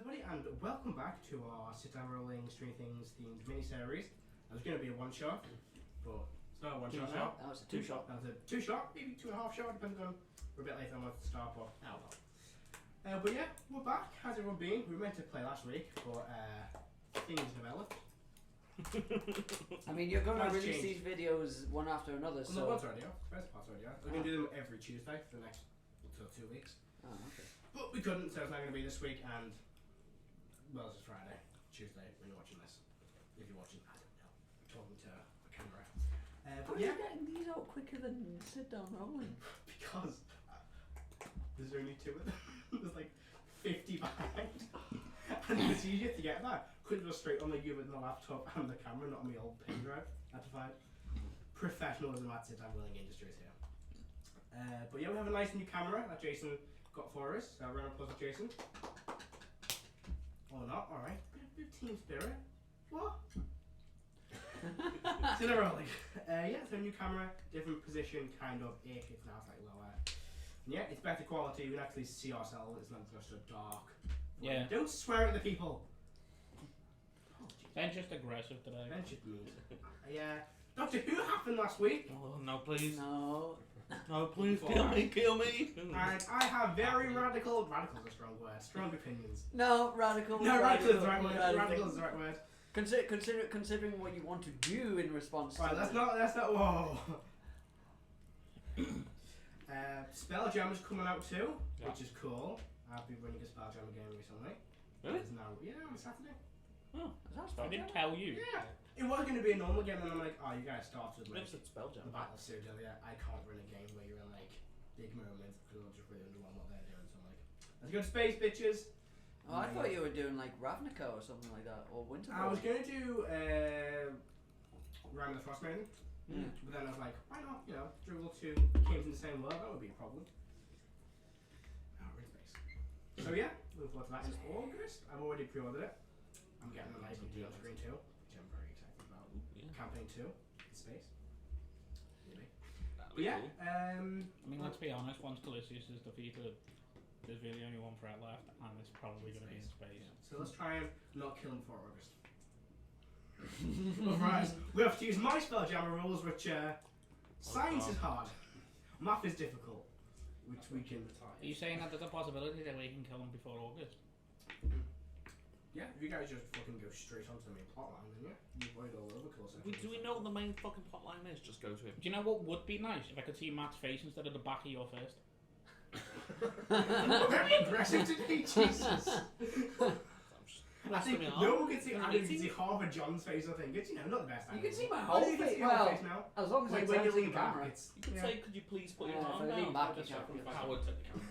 everybody, and welcome back to our sit-down rolling Stranger Things themed mini-series. It was going to be a one-shot, but it's not a one-shot now. That was a two-shot. That was a two-shot, maybe 2.5 shot, depending on, we're a bit later on with the start, but oh well. But yeah, we're back. How's everyone been? We were meant to play last week, but things developed. I mean, you're going to That's release changed. these videos one after another, Well, so... the one's already off. First part's already off. We're going to do them every Tuesday for the next 2 weeks. Oh, okay. But we couldn't, so it's not going to be this week, and... Well, this is Friday. Tuesday, when you're watching this. If you're watching, I don't know. I'm talking to a camera. How But are yeah, you getting these out quicker than sit-down rolling? because there's only 2 of them. There's like 50 behind. And it's easier to get that. Couldn't go straight on the unit and the laptop and the camera, not on the old pen drive. I had to find professionalism at sit-down rolling industries here. But yeah, we have a nice new camera that Jason got for us. So round of applause for Jason. Or not, alright. Bit of team spirit. What? So they're rolling. Yeah, so new camera, different position, kind of ish. It's now slightly lower. And yeah, it's better quality. We can actually see ourselves. It's not just so dark. Yeah. Don't swear at the people. Ben's just aggressive today. Ben's just mean. Yeah. Doctor Who happened last week. Oh, no, please. No. No, please, kill me, kill me. And I have very radical's a strong word, strong opinions. No, radical. No, radical is the right word. Radical is the right word. Considering what you want to do in response Right, to... that's not, whoa. Spelljammer's coming out too, Yeah. which is cool. I've been running a Spelljammer game recently. Really? It's now, yeah, on Saturday. Oh, That's I didn't tell you. Yeah. It was going to be a normal game, and I'm like, oh, you guys started like It's a Spelljammer. the Battle Series earlier. I can't run a game where you're in like big moments because I'll just really understand what they're doing. So I'm like, let's go to space, bitches. Oh, I thought you were doing like Ravnica or something like that, or Winterborn. I was going to do Ram the Frost Maiden, Mm. but then I was like, why not? You know, juggle 2 games in the same world, that would be a problem. Oh, we're in space. So yeah, looking forward to that in August. I've already pre-ordered it. I'm getting a nice deal on screen too, which I'm very excited about. Yeah. Campaign 2 in space. Maybe. That'd But be yeah, cool. I mean, let's be honest, once Calisius is defeated, there's really only one threat left, and it's probably going to be in space. so let's try and not kill him before August. Otherwise, we have to use my Spelljammer rules, which science is hard, math is difficult, which we can. Are you saying that there's a possibility that we can kill him before August? Yeah, if you guys just fucking go straight onto the main plotline, then yeah, you avoid all over course. Do we know what the main fucking plotline is? Just go to him. Do you know what would be nice? If I could see Matt's face instead of the back of your fist. Very aggressive today, Jesus. I think me no one can see. You're I think you can 18. see Harvard John's face. I think it's now not the best. You can see my Oh, whole you can face. see your Well, face now. as long as Like I when turn you to the lean back, camera. it's. You could say, could you please put your Yeah, arm if I lean down? back, Or you just can't fucking focus. power to the camera.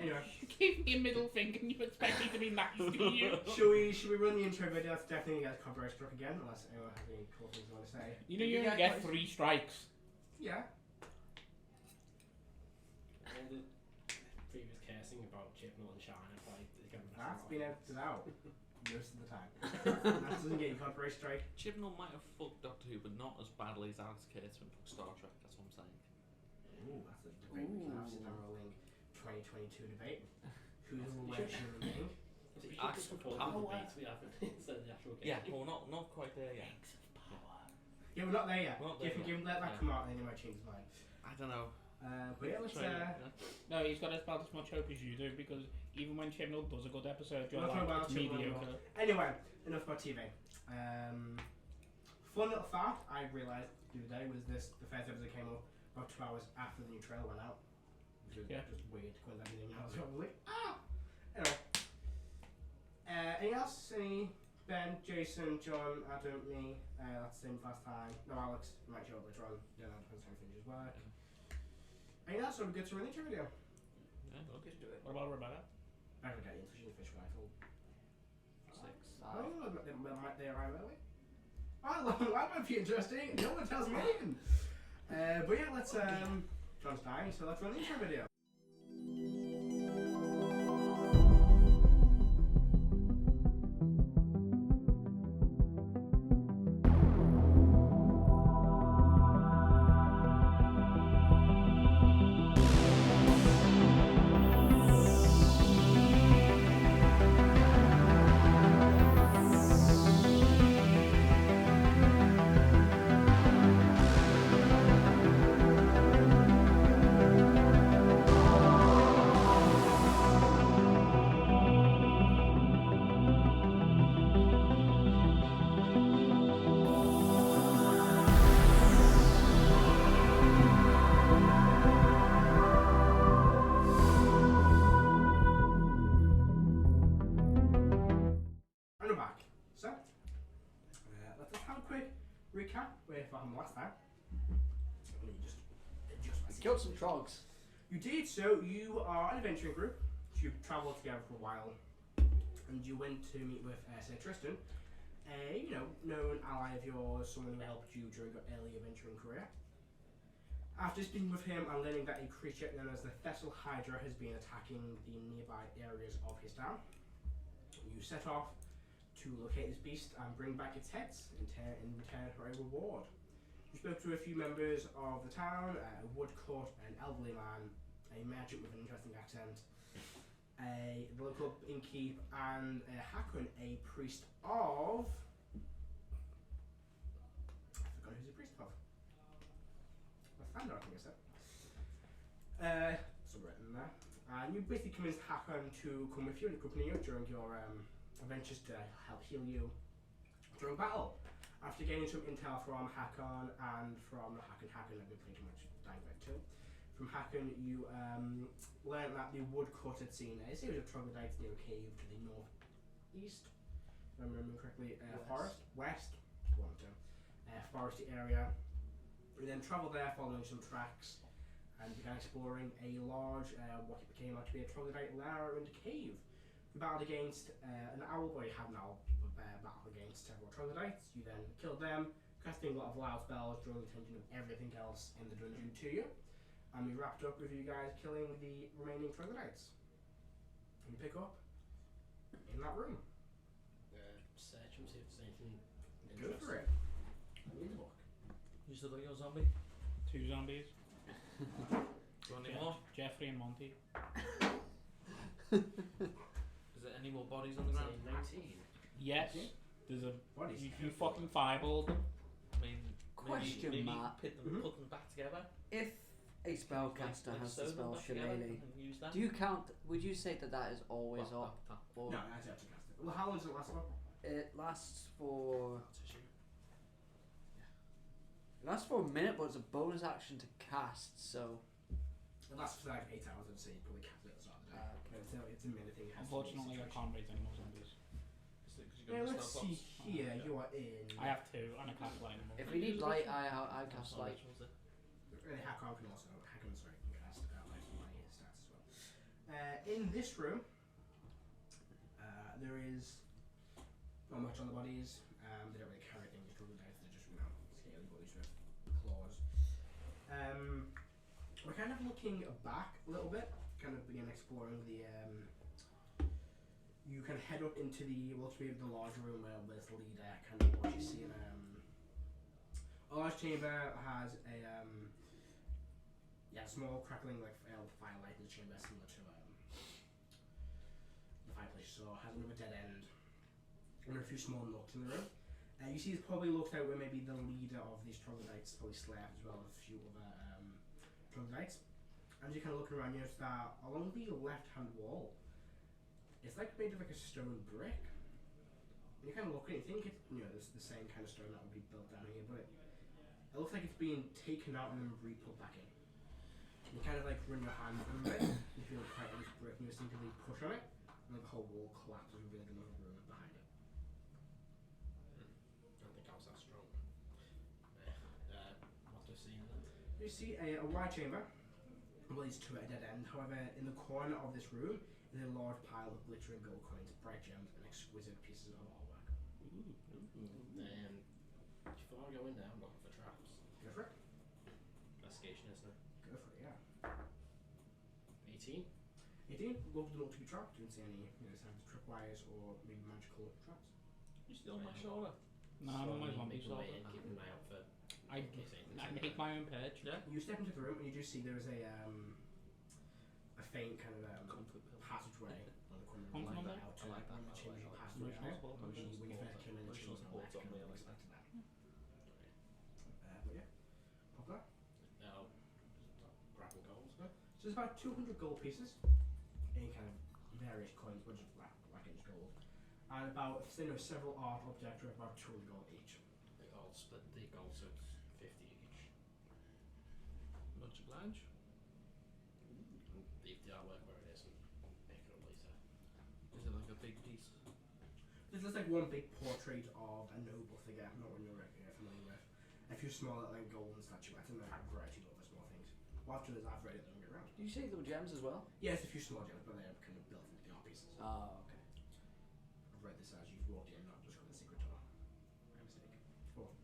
Anyway, You gave me a middle finger and you expect me to be nice to you. should we run the intro video? That's definitely gonna get copyright struck again, unless anyone has any cool things they want to say. You know you only get 3 strikes. Yeah. All the previous casting about Chipnell and China, like, That's been edited out most of the time. That doesn't get you copyright strike. Chibnall might have fucked Doctor Who, but not as badly as Alex Kurtzman fucked Star Trek. That's what I'm saying. Ooh, that's a debate we can have. Sit down rolling 2022 debate. Who's the worst in the game? Alex Instead of the actual game. Yeah, well, not quite there yet. Yeah, we're not there yet. We're not there If we yet. can let that Yeah. come out, then he might change his mind. I don't know. But yeah, let's. No, he's got about as much hope as you do, because even when Chibnall does a good episode, you're We'll talk like, about it's Chibnall mediocre. Anyway, enough about TV. Fun little fact I realised the other day was this: the first episode came up about 2 hours after the new trailer went out. Which is Yeah. just weird because everything else was like, ah! Anyway. Anything else? Any? Ben, Jason, John, Adam, me. That's the same last time. No, Alex. He might show up later on. Don't know, depends how he finishes work. Anything else? So we're good to run the intro video. Yeah, okay. Just do it. What about Rebecca? I don't get into she's a fish rifle. 6. Oh, they arrive early. Oh, that might be interesting. No one tells me anything. But yeah, let's. John's dying, so let's run the intro video. recap where from last time. Let me just adjust my Killed some situation. trogs. You did, so you are an adventuring group. So you've travelled together for a while, and you went to meet with Sir Tristan, a known ally of yours, someone who helped you during your early adventuring career. After speaking with him and learning that a creature known as the Thessalhydra has been attacking the nearby areas of his town, you set off to locate this beast and bring back its heads in return for a reward. You spoke to a few members of the town, a woodcut, an elderly man, a merchant with an interesting accent, the local innkeep, and Hakon, a priest of... I forgot who's a priest of. Thunder, I think I said. So written there. And you basically convinced Hakon to come with you and accompany you during your adventures to help heal you during battle. After gaining some intel from Hakon and from Hakon, I've been pretty much dying right too. From Hakon, you learned that the woodcut had seen a series of troglodytes near a cave to the northeast, if I remember correctly, foresty area. We then travelled there following some tracks and began exploring a large, what became out to be a troglodyte lair and cave. We battled against an owl, or you had an owl battle against several troglodytes. You then killed them, casting a lot of loud spells, drawing the attention of everything else in the dungeon to you. And we wrapped up with you guys killing the remaining troglodytes. And you pick up in that room. Search and see if there's anything Go interesting. for it. In the book. You still got your zombie? 2 zombies. Do you want any more? Jeffrey and Monty. Is there any more bodies on the ground? Say 19. Yes. There's a. What is You fucking fireballed them. I mean, Question maybe mark. put them back together. If a spellcaster has the sew them spell back together Shillelagh, and use that. do you count? Would you say that is always Well, up? Or No, that's actually cast it. Well, how long does it last for? it lasts for. It lasts for a minute, but it's a bonus action to cast. So. It lasts for like 8 hours, I'd say. You probably cast it at the start of the day. Okay. It's a minute thing. It has to be Unfortunately, I situation. can't raise any more zombies. Yeah, let's see here. You are in. I have 2 and I cast lightning bolt. If we need light, I cast light. Hakon can also. Hakon, sorry, can cast light on my stats as well. In this room, there is not much on the bodies. They don't really carry things. Troglodytes. They're just scaly bodies with claws. We're kind of looking back a little bit. Kind of begin exploring the. You can head up into the the large room where there's the leader. Kind of what you see in a large chamber has a small crackling like firelight in the chamber, similar to the fireplace. So it has another dead end and a few small nooks in the room. You see, it probably looks out where maybe the leader of these troglodytes probably slept, as well as a few other troglodytes. As you kind of look around, you notice that along the left-hand wall, it's like made of like a stone brick. And you kind of look at it, you think it's it's the same kind of stone that would be built down here, but it looks like it's being taken out and then re-put back in. You kind of like run your hand through it, you feel quite loose brick, and you instinctively push on it, and the whole wall collapses and revealing another room behind it. I don't think I was that strong. What do I see in there? You see a wide chamber, leads to a dead end. However, in the corner of this room is a large pile of glittering gold coins, bright gems, and exquisite pieces of artwork. Before I go in there, I'm looking for traps. Go for it. Investigation, isn't it? Go for it, yeah. 18. 18. Love not to be trapped. Didn't see any signs of tripwires or maybe magical traps. You still on my shoulder? No, I'm on my zombie Keep shoulder. an eye out for. I make my own perch. Yeah. You step into the room and you do see there is a faint kind of Comfort pill. passageway on the corner. Comfort Like pill? out to I like that, one of the by the chambers way. you I passed like through. Emotional support. When you first came in, the Emotional chamber support left, on me, I like that. expected that. But yeah, pop that. Now, grabbing goals. So there's about 200 gold pieces in kind of various coins, which is black and gold, and about several art objects worth about 200 gold each. They all split the gold, so it's 50 each. Much obliged. Leave the artwork where it is and pick it up later. Is it like a big piece? There's just like one big portrait of a noble figure, not one you're familiar with. A few smaller like golden statuettes and then a variety of other small things. Well, after this, I've read it, don't get around. Did you say there were gems as well? Yeah, it's a few small gems, but they're kind of built into the art pieces. Oh, okay. I've read this as you've walked in, not just got the secret door. My mistake. Cool.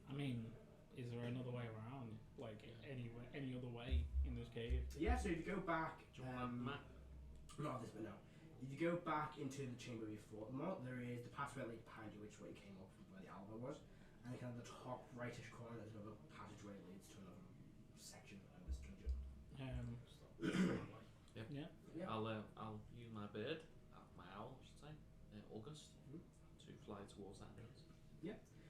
I mean, is there another way around? Like any other way in this cave? Yeah, so if you go back, Do you want a map? not this, but no. If you go back into the chamber you fought them out, there is the pathway that leads behind you, which is where you came up from where the Alba was, and kind of the top rightish corner, there's another passageway that leads to another section of this dungeon. Yeah. Yeah. I'll use my bird, my owl, I should say, August, Mhm. to fly towards that entrance.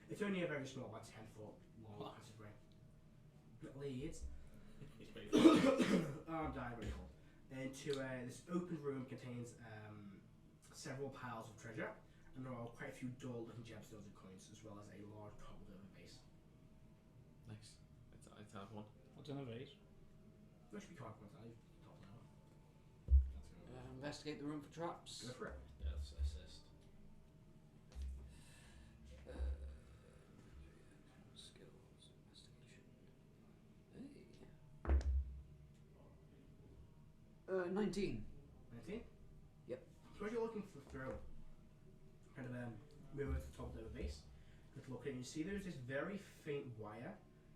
It's only a very small, about 10-foot long passageway. That leads. I'm dying very cold. Into this open room contains several piles of treasure, and there are quite a few dull-looking gemstones and coins, as well as a large cobbled over base. Nice. It's have one. What's in a vase? There should be quite one side, top level. Investigate the room for traps. Go for it. Yeah, that's assist. Skills, investigation. Hey. 19. 19? Yep. So as you're looking through, kind of move over to the top of the base, good look in, you see there's this very faint wire,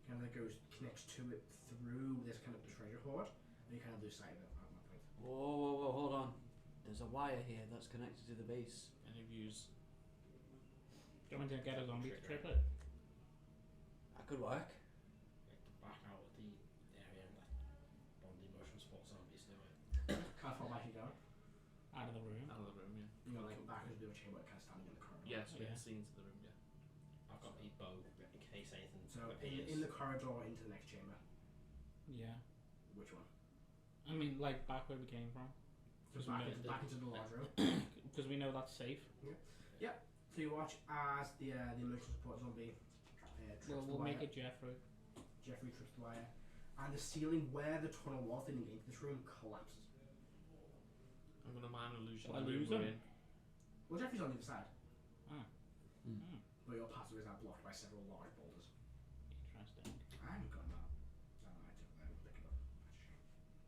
kind of that connects to it through this kind of treasure hoard, and you kind of lose sight of it at that point. Whoa, hold on. There's a wire here that's connected to the base. Any views? Do you want me to get a zombie to trip it? That could work. Back out of the area and let one of the emotion support zombies do it. How far back you go? Out of the room? Out of the room, yeah. You know, like back into the chamber, kind of standing in the corridor. Yeah, so we Yeah. can see into the room, yeah. I've got the bow in case anything So appears. in the corridor into the next chamber. Yeah. Which one? I mean, like back where we came from. So Because back, we, back into the large room. because we know that's safe. So you watch as the emotional support zombie trips We'll the wire. make it Jeffrey. Jeffrey trips the wire, and the ceiling where the tunnel was leading into this room collapses. I'm gonna mine illusion Shall I the room lose we're him? in. Well, Jeffrey's on the other side, Hmm. but your passageways are blocked by several large boulders. Interesting. I haven't got that. I might pick it up.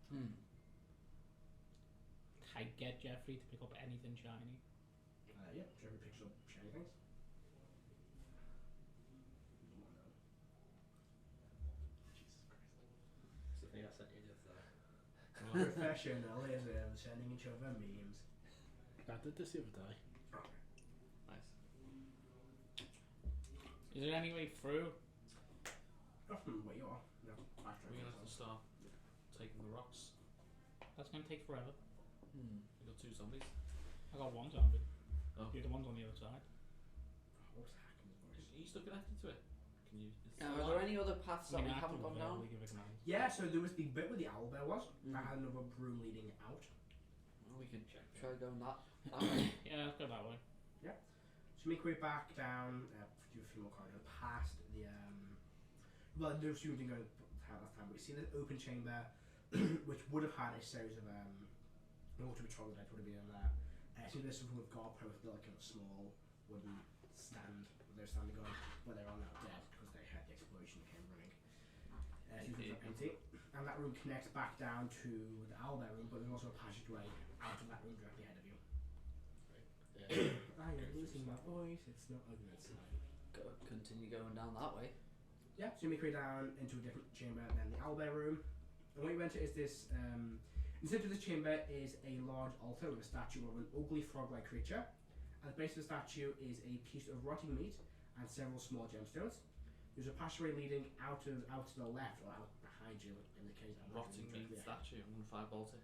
Hmm. I get Jeffrey to pick up anything shiny. Yeah, Jeffrey picks up shiny things. It's the thing I sent you the other day. Professionalism, sending each other memes. I did this the other day. Nice. Is there any way through? Not from where you are. No, backtrack. We're gonna have to start taking the rocks. That's gonna take forever. Hmm. We got 2 zombies. I got one zombie. Oh. The other one's on the other side. What's hacking his voice? Are you still connected to it? Can you? Is it Are still there live? any other paths that we haven't gone down? Give a command. Yeah, so there was the bit where the owlbear was. Mm. That had another room leading out. Well, we could try going that way. Yeah, let's go that way. So make your way back down, do a few more corridors past the well, no you didn't go last time, but you see the open chamber, which would have had a series of water troglodytes would have been in there. So there's something with guardposts built like a small wooden stand they're standing on, but they're all now dead because they had the explosion that came running. So you can empty. And that room connects back down to the owlbear room, but there's also a passageway out of that room directly ahead of you. I'm losing my voice, it's not a good sign. Continue going down that way. Yeah, so you make your way down into a different chamber than the owlbear room. And what you enter is this, in the centre of this chamber is a large altar with a statue of an ugly frog-like creature. At the base of the statue is a piece of rotting meat and several small gemstones. There's a passageway leading out to the left, or out behind you, in the case of Rotting meat statue. I'm gonna firebolt it.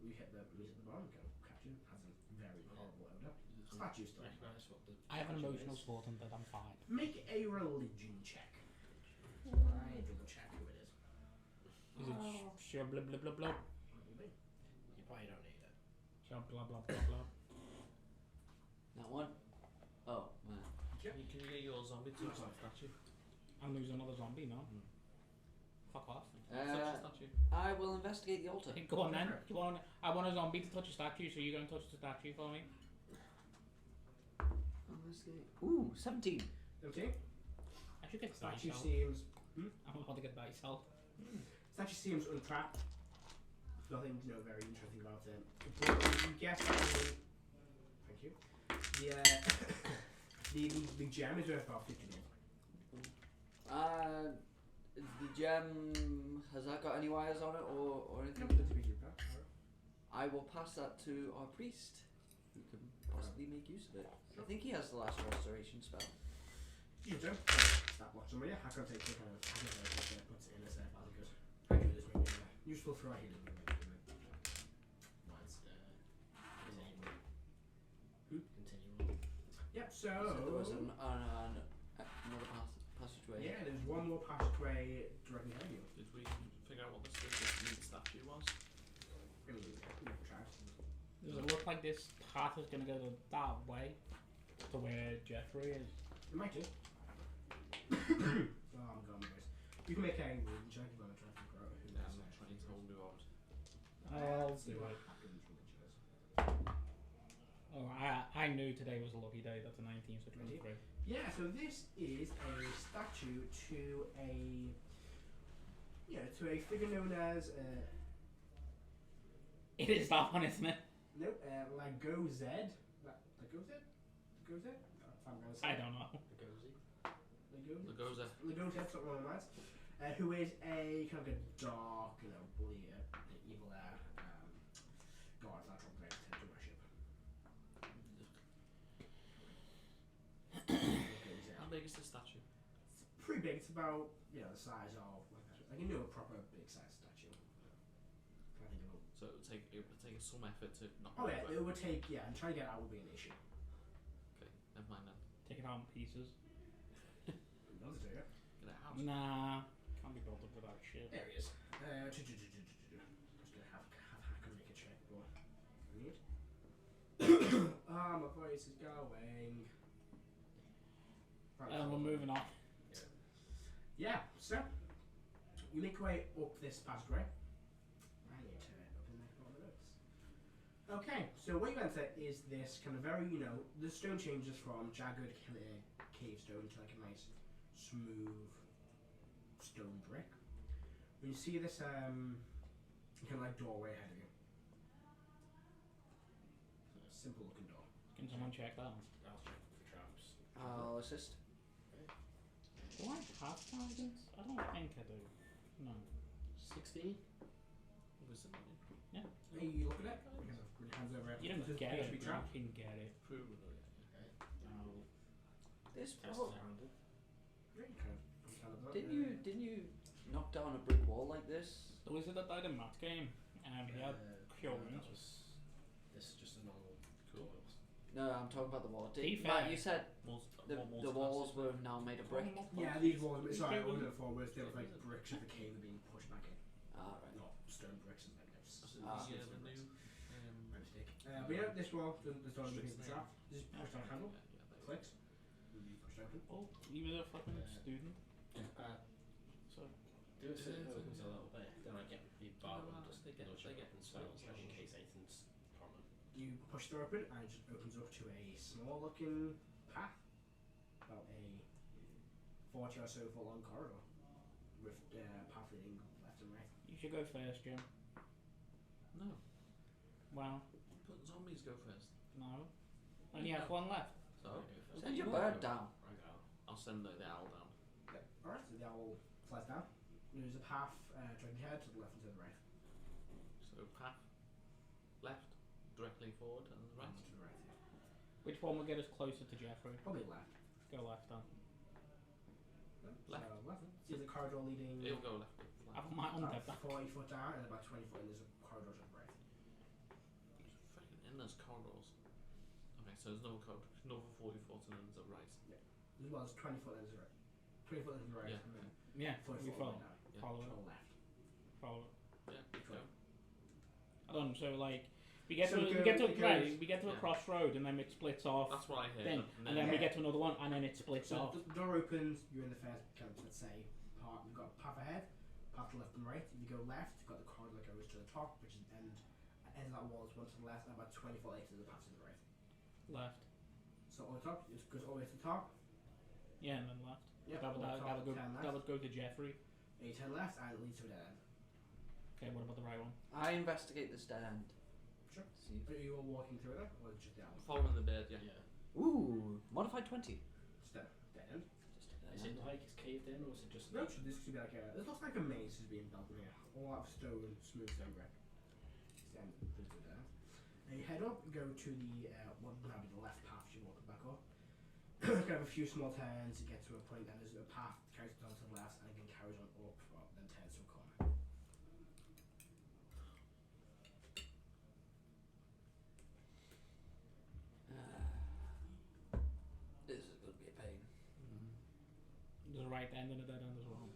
You hit the meat at the bottom, go catch it, has a very horrible odour. Statue still. Recognise what the I have an statue emotional is. support and that I'm fine. Make a religion check. I double check who it is. Is it sure blah blah blah blah? You probably don't need it. Sure blah blah blah blah. That one? Oh, man. Can you get your zombie to touch that statue? I'm losing another zombie, no? Fuck off. Touch the statue. I will investigate the altar. Go on then. You want? I want a zombie to touch a statue, so you go and touch the statue for me. Investigate. Ooh, 17. Okay. I should get that Statue yourself. seems. I want to get that yourself. Statue seems untrapped. Nothing, very interesting about it. But you guess that thank you. The gem is worth about 50 gold. The gem, has that got any wires on it or anything? I will pass that to our priest, who can possibly make use of it. I think he has the last restoration spell. You do. Stop watching somebody. I can take it kind of. I can puts it in a safe as good. I do this maybe useful for our healing. Mine's continuing. Yep. So. There was another passageway. Yeah, there's one more passageway directly ahead of you. Did we figure out what the lead statue was? Does it look like this path is going to go that way to where Jeffrey is? It might do. Oh, I'm gone, boys. You can make a reading check if you want to try to figure out who Yeah, that's I'm trying to hold you out. I'll see do what it. happens when it shows. Oh, I knew today was a lucky day. That's the 19th, so 23. Yeah, so this is a statue to a figure known as It is that one, isn't it? Lago Z. Lago Z? Lago Z? I'm gonna say. I don't know. Lago Z. Lagoza. Lago Z, something along those lines. Who is a kind of a dark, bully, evil god that Trump tend to worship. How big is this statue? It's pretty big. It's about the size of a proper big size statue. I think it'll. So it would take some effort to knock Oh it yeah, over. it would take and trying to get it out would be an issue. Okay, never mind then. Take it out in pieces. Another two. Get it out. Nah, can't be bothered with that shit. There he is. Just gonna have Hacker make a check, but I need. My voice is going. Right, We're moving on. Yeah, so you make your way up this passageway. I need to open all the notes. Okay, so what you enter is this kind of very, the stone changes from jagged cave stone to like a nice smooth stone brick. When you see this kind of like doorway ahead of you. A simple looking door. Can someone check that? I'll check for traps. I'll assist. Do I have guidance? I don't think I do. No. 16? Wisdom, Hey, you look at it? Because I've put your hands over it. You don't This get it, PHP you trap. can get it. Proven. Okay. I'll This test oh, it around it. Yeah, you kind of do it. didn't you knock down a brick wall like this? The wizard that died in Matt's game, he had cure wounds. This is just a normal Cool. walls. No, I'm talking about the wall. To be Matt, fair- you said the walls were now made of brick. Yeah, these walls. Sorry, I wasn't informed. They look like bricks of the cave are being pushed back in, Ah, right. not stone bricks and like this. So Ah. the new My mistake. But yeah, this wall, the door is Strict the trap. Just push on a handle, clicks, will be pushed open. Oh, he was a fucking student. So, Do it so it opens a little bit. Then I get the bar windows. They get and spells spells, in case anything's common. You push the door open and it just opens up to a small looking path, about a 40 or so foot long corridor with path leading left and right. you should go first, Jim. No. Well, Put zombies go first. no. Only have one left. So Send your bird down. Right out. I'll send the owl down. Yep. Alright, so the owl flies down. There's a path directly ahead to the left and to the right. So path left, directly forward, and right. To the right, yeah. Which one will get us closer to Jeffrey? Probably left. Go left then. Left. So left. See the corridor leading It'll go left. I put my about undead back. 40 foot down and about 20 foot and there's a corridor to the right. Freaking endless corridors. Okay, so there's no corridor, no 40 foot, and then there's a right. As well as 20 foot and there's a right. 20 foot and there's a right Yeah. and then Yeah, 40 we foot all follow. the way down. Yeah. Follow To it. the left. Follow it. Yeah, go. I don't know, so like, we get So to it we get to goes- right, we get to a yeah. crossroad and then it splits off. That's what I heard. Thing, and then we Yeah. get to another one and then it splits So off. the door opens, you're in the first kind of, let's say, part. You've got a path ahead, path to left and right. If you go left, you've got the corridor that goes to the top, which is end of that wall is one to the left, and about 20 foot later, the path to the right. Left. So on the top, it goes all the way to the top. Yeah, and then left. Yep, That would go to Jeffrey. A 10 left, and it leads to a dead end. Okay, what about the right one? I investigate this dead end. Sure. See. Are you all walking through it, or just the alley? Following the bed, yeah. Ooh, modified 20. Just a dead end. Just a dead Is end. it like it's caved in, or is it just? No, so this could be like a. It looks like a maze is being built in here. All out of stone, smooth stone brick. It's the end. There's the dead end. Now you head up, go to the what would now be the left path. You walk back up. Kind of a few small turns. You get to a point, and there's a path that carries on to the left, and again carries on up, then turns to a corner. This is going to be a pain. There's a right end and a dead end as well.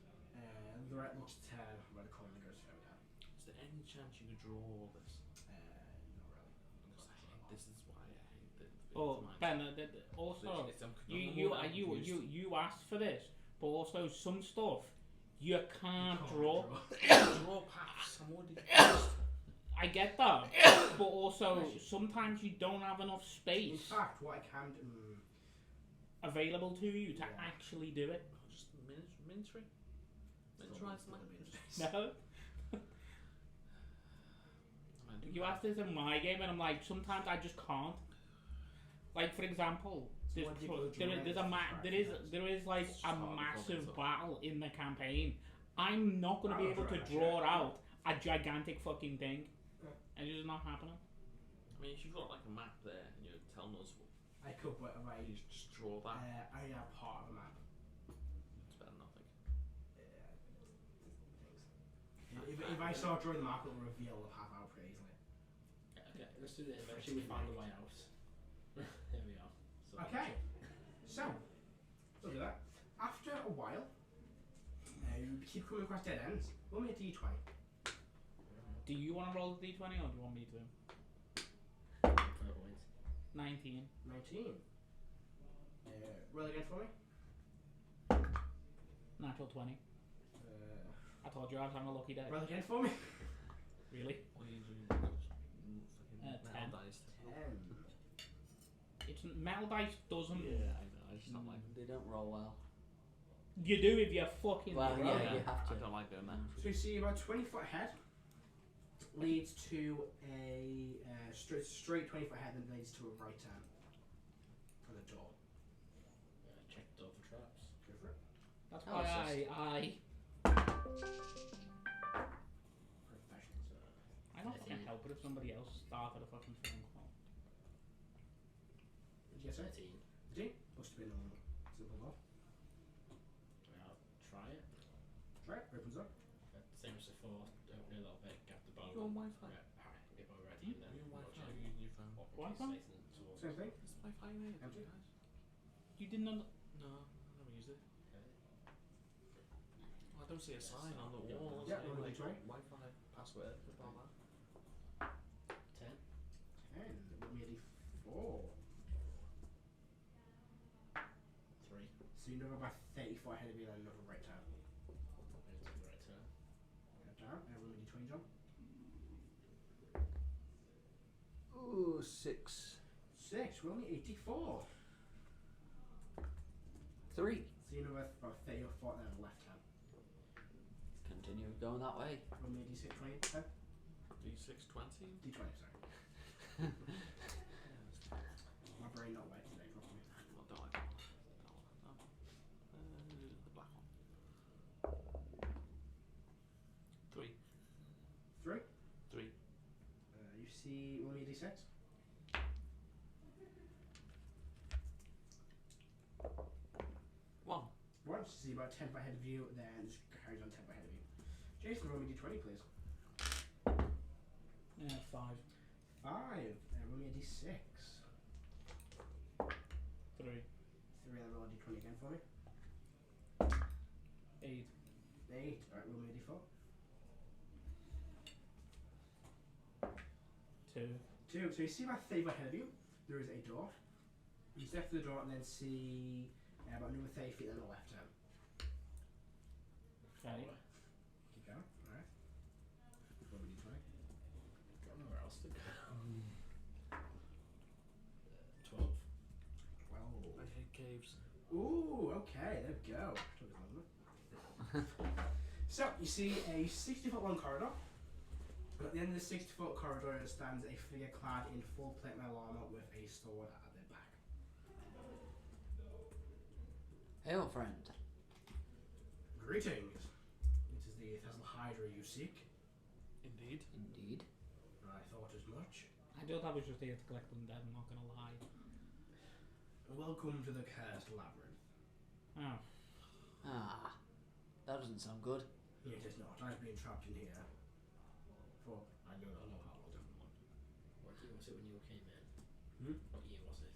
The right looks to turn where the corner goes further down. Is there any chance you could draw all this? Not really. Because I hate this is why I hate the Oh, Ben, also, you asked for this, but also some stuff you can't draw. draw paths. I'm already I get that, but also sometimes you don't have enough In space fact, what I can do. available to you to Yeah. actually do it. just miniaturing. Miniaturize them. No, you asked this in my game, and I'm like, sometimes I just can't. Like for example, So what do you go there is like a Start massive the battle in the campaign. I'm not gonna be able to draw out a gigantic fucking thing, and it's just not happening. I mean, if you've got like a map there and you're telling us what I could, but you just draw that, I have part of a map. it's better than nothing. If I start drawing the map, it'll reveal the path out pretty easily. Okay, let's do this. Eventually, we find a way out. Here we are. So Okay, so look at that. After a while, you keep coming across dead ends. Roll me a d20. Do you want to roll the d20 or do you want me to? 5 points. 19. 19. Roll again for me. Natural 20. I told you I was on a lucky day. Roll again for me. Really? What do you do? Fucking 10. metal dice. 10. It's metal dice doesn't. Yeah, I know. I just don't like. They don't roll well. You do if you're fucking. Well, roll. yeah, you have I to. don't like doing that. So you see about 20 foot ahead leads to a straight 20 foot ahead, and leads to a right turn for the door. Check the door for traps. Go for it. That's Oh, why it's I don't fucking help it if somebody else started a fucking phone call. Did you get it? 13. Did you? Must have been a simple door. I'll try it. Try it. Opens up. Same as before. Open it a little bit. Get the bow. You're on Wi-Fi. Get bow ready. And then You're on watch Wi-Fi. it. You're using your phone. Wi-Fi? Same thing. It's Wi-Fi, mate. Empty. Guys. You didn't know. No, I never used it. I don't see a sign on the wall. Yeah, saying, roll like, a d20. Wi-Fi password. About that. 10. 10. Roll me a d4. 3. So you know about 30 foot ahead of you, then another right turn. Into the right turn. Down. Roll me a d20, John. Ooh, 6. 6. Roll me a d4. 3. So you know about 30 foot, then left turn. Continue going that way. Roll me a d6, 20, 10. D620. D20, sorry. My brain not working today properly. Well, don't like that one. No. The black one. 3. 3. 3. You see, roll me a d6. 1. 1. So see about 10 foot ahead of you, then just carries on 10 foot ahead of you. Jason, roll me d20, please. 5. 5. Roll me a d6. 3. 3. Then roll a d20 again for me. 8. 8. Alright, roll me a d4. 2. 2. So you see about 30 foot ahead of you, there is a door. You step through the door and then see about another 30 feet, then a left turn. Okay. Keep going. Alright. Roll me a d20. Got nowhere else to go. 12. 12. I hate caves. Ooh, okay, there we go. So, you see a 60-foot long corridor. And at the end of the 60-foot corridor stands a figure clad in full plate mail armor with a sword at their back. Hail, friend. Greetings. It is the Thessalhydra you seek. Indeed. Indeed. I thought as much. I thought I was just here to collect them dead, I'm not gonna lie. Welcome to the Cursed Labyrinth. Oh. Ah, that doesn't sound good. It is not. I've been trapped in here for I don't know how long. What year was it when you came in? Hmm? What year was it?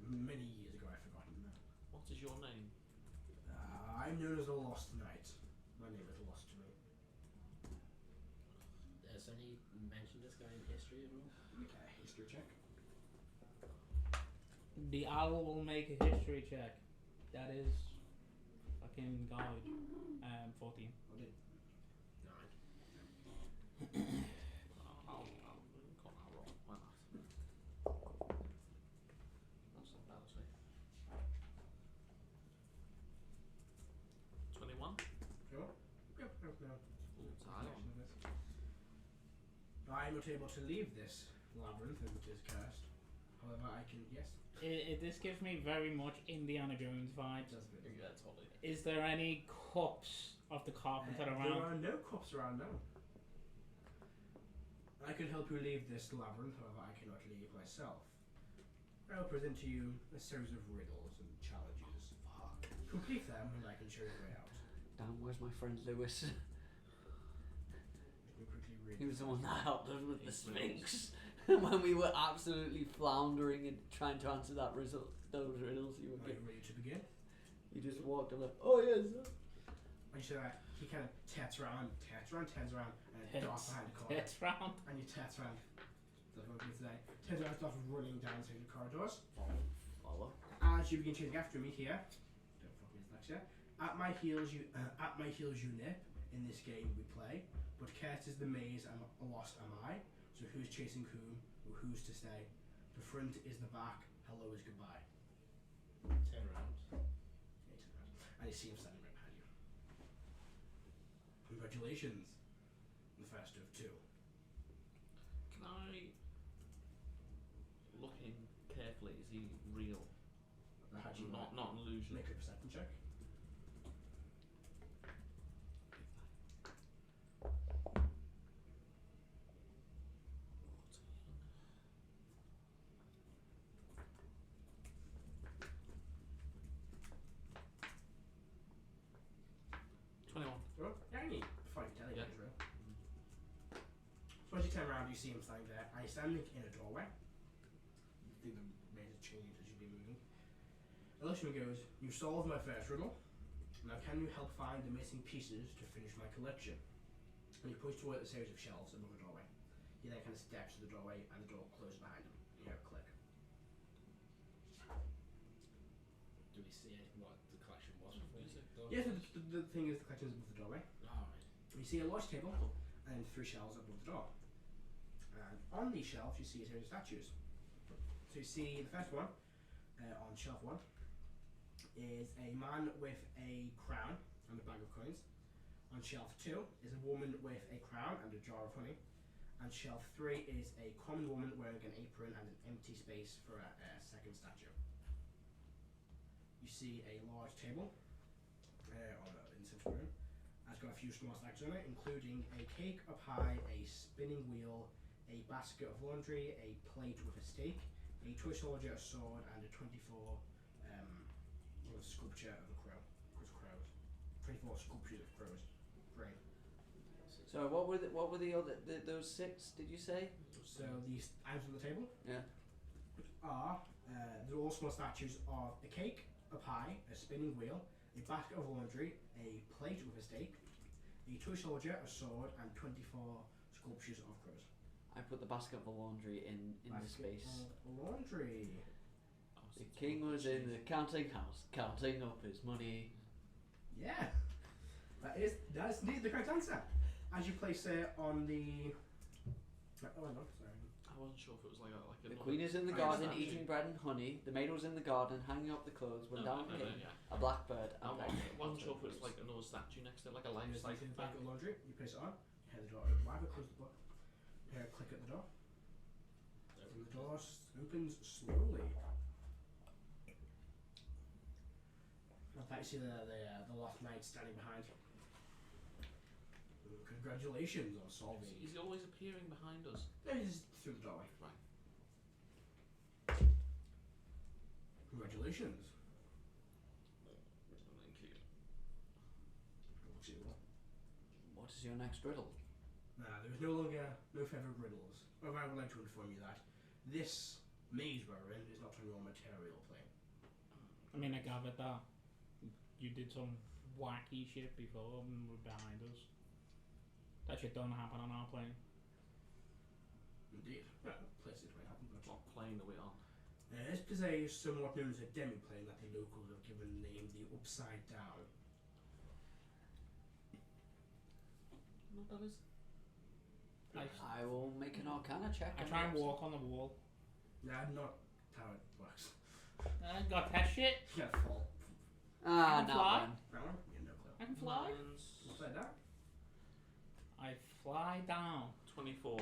Many years ago, I've forgotten now. What is your name? I'm known as the Lost Knight. My name is lost to me. Has any mentioned this guy in history at all? Okay, history check. The owl will make a history check. That is fucking guide. 14. I did. 9. I'll call that wrong. Why not? That's not bad, actually. 21. Sure. Yep. No. Tile. I'm not able to leave this labyrinth, which is cursed. However, I can. Yes. This gives me very much Indiana Jones vibes. Does a bit. Yeah, totally. Is there any cups of the carpenter There around? are no cups around now. I can help you leave this labyrinth, however, I cannot leave myself. I will present to you a series of riddles and challenges. Fuck. Complete them, and I can show you the way out. Damn, where's my friend Lewis? Let me quickly read. He was the one that helped us with the He's Sphinx. When we were absolutely floundering and trying to answer those riddles you were Are you giving. ready to begin? You just walked up like, oh yes. And so he kind of turns around, and darts behind the corner. It's round. And you turn around. That's what we do today. Turns around, starts running down through the corridors. Follow. As you begin chasing after me here, don't fuck me this next year. At my heels you nip. In this game we play, but Kurt is the maze and lost am I. So who's chasing whom, or who's to stay? The front is the back. Hello is goodbye. Turn around. Yeah, turn around. And you see him standing right behind you. Congratulations, the first of two. Can I look in carefully? Is he real? How do you Not an illusion. make a perception check? Well, yeah, I need before I can tell you Yeah. Israel. So as you turn around, you see him standing there, and he's standing in a doorway. You think the maze has changed as you've been moving. Elishman goes, "You solved my first riddle. Now can you help find the missing pieces to finish my collection?" And he points toward a series of shelves above the doorway. He then kind of steps to the doorway, and the door closes behind him. You hear a click. Do we see what the collection was before? Yes, the thing is, the collection is above the doorway. Alright. You see a large table and 3 shelves above the door. And on these shelves you see a series of statues. So you see the first one, on shelf 1, is a man with a crown and a bag of coins. On shelf 2 is a woman with a crown and a jar of honey. And shelf 3 is a common woman wearing an apron and an empty space for a second statue. You see a large table in the central room. It's got a few small stacks on it, including a cake, a pie, a spinning wheel, a basket of laundry, a plate with a steak, a toy soldier, a sword, and a 24 sculpture of a crow. Crows. 24 sculptures of crows. Brain. So what were the other those 6? Did you say? So these items on the table Yeah. are they're all small statues of a cake, a pie, a spinning wheel, a basket of laundry, a plate with a steak, a toy soldier, a sword, and 24 sculptures of crows. I put the basket of laundry in the Basket space. of laundry. The king was in the counting house, counting up his money. Yeah, that is indeed the correct answer. As you place it on the. Oh, hang on, sorry. I wasn't sure if it was like a The queen is in the I garden understand. eating bread and honey. The maid was in the garden hanging up the clothes when down came yeah. a blackbird. I And wasn't sure if it was like another statue next to it, like a life It's like size. in the laundry. You place it on. You hear the door open wide. Close the book. You hear a click at the door. And the door opens slowly. In fact, you see the lost knight standing behind. Congratulations on solving. He's always appearing behind us. No, he's through the doorway. Right. Congratulations. Thank you. Looks at you. what is your next riddle? There is no longer no further riddles. However, I would like to inform you that this maze we're in is not on your material plane. I mean, I gathered that you did some wacky shit before and were behind us. That shit don't happen on our plane. Indeed. Well, places may happen, but What plane are we on? this is a somewhat known as a demi-plane that the locals have given the name the Upside Down. What that is? I will make an Arcana check. I on try the and walk on the wall. Not how it works. I got that shit. You gotta fall. Ah, I can now fly. then. That one? Yeah, no clue. I can fly. Mine's Upside Down? I fly down. 24.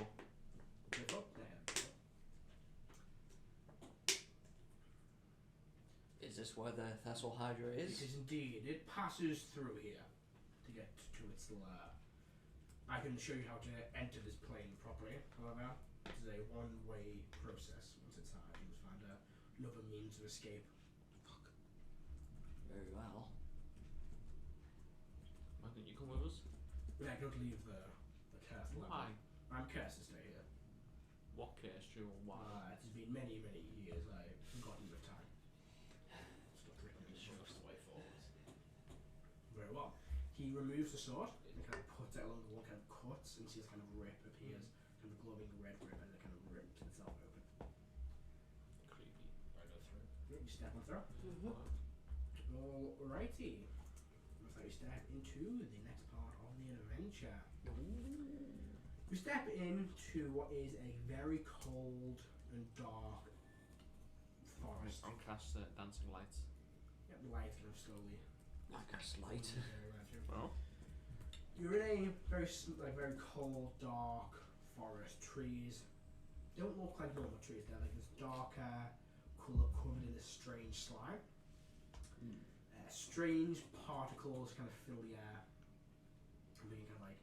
Flip up? Yeah. Is this where the Thessalhydra It is? is indeed. It passes through here to get to its lair. I can show you how to enter this plane properly, however, it is a one-way process. Once it's hard, you must find another means of escape. Very well. Why didn't you come with us? Yeah, I don't leave the curse level. Why? I'm cursed to stay here. What case, Drew, or why? It has been many, many years. I've forgotten the time. Stuff written in the Show books. us the way forward. Very well. He removes the sword and kind of puts it along the wall, kind of cuts, and see this kind of rip appears, kind of glowing red rip, and it kind of rips itself open. Creepy. Right go through. You step on through. Alrighty. Looks like you step into the next part of the adventure. We step into what is a very cold and dark forest. I'll cast dancing lights. Yep, the light kind of slowly. I cast light. around you. Well, You're in a very cold, dark forest. Trees don't look like normal trees. They're like this darker colour covered in this strange slime. Strange particles kind of fill the air, and being kind of like,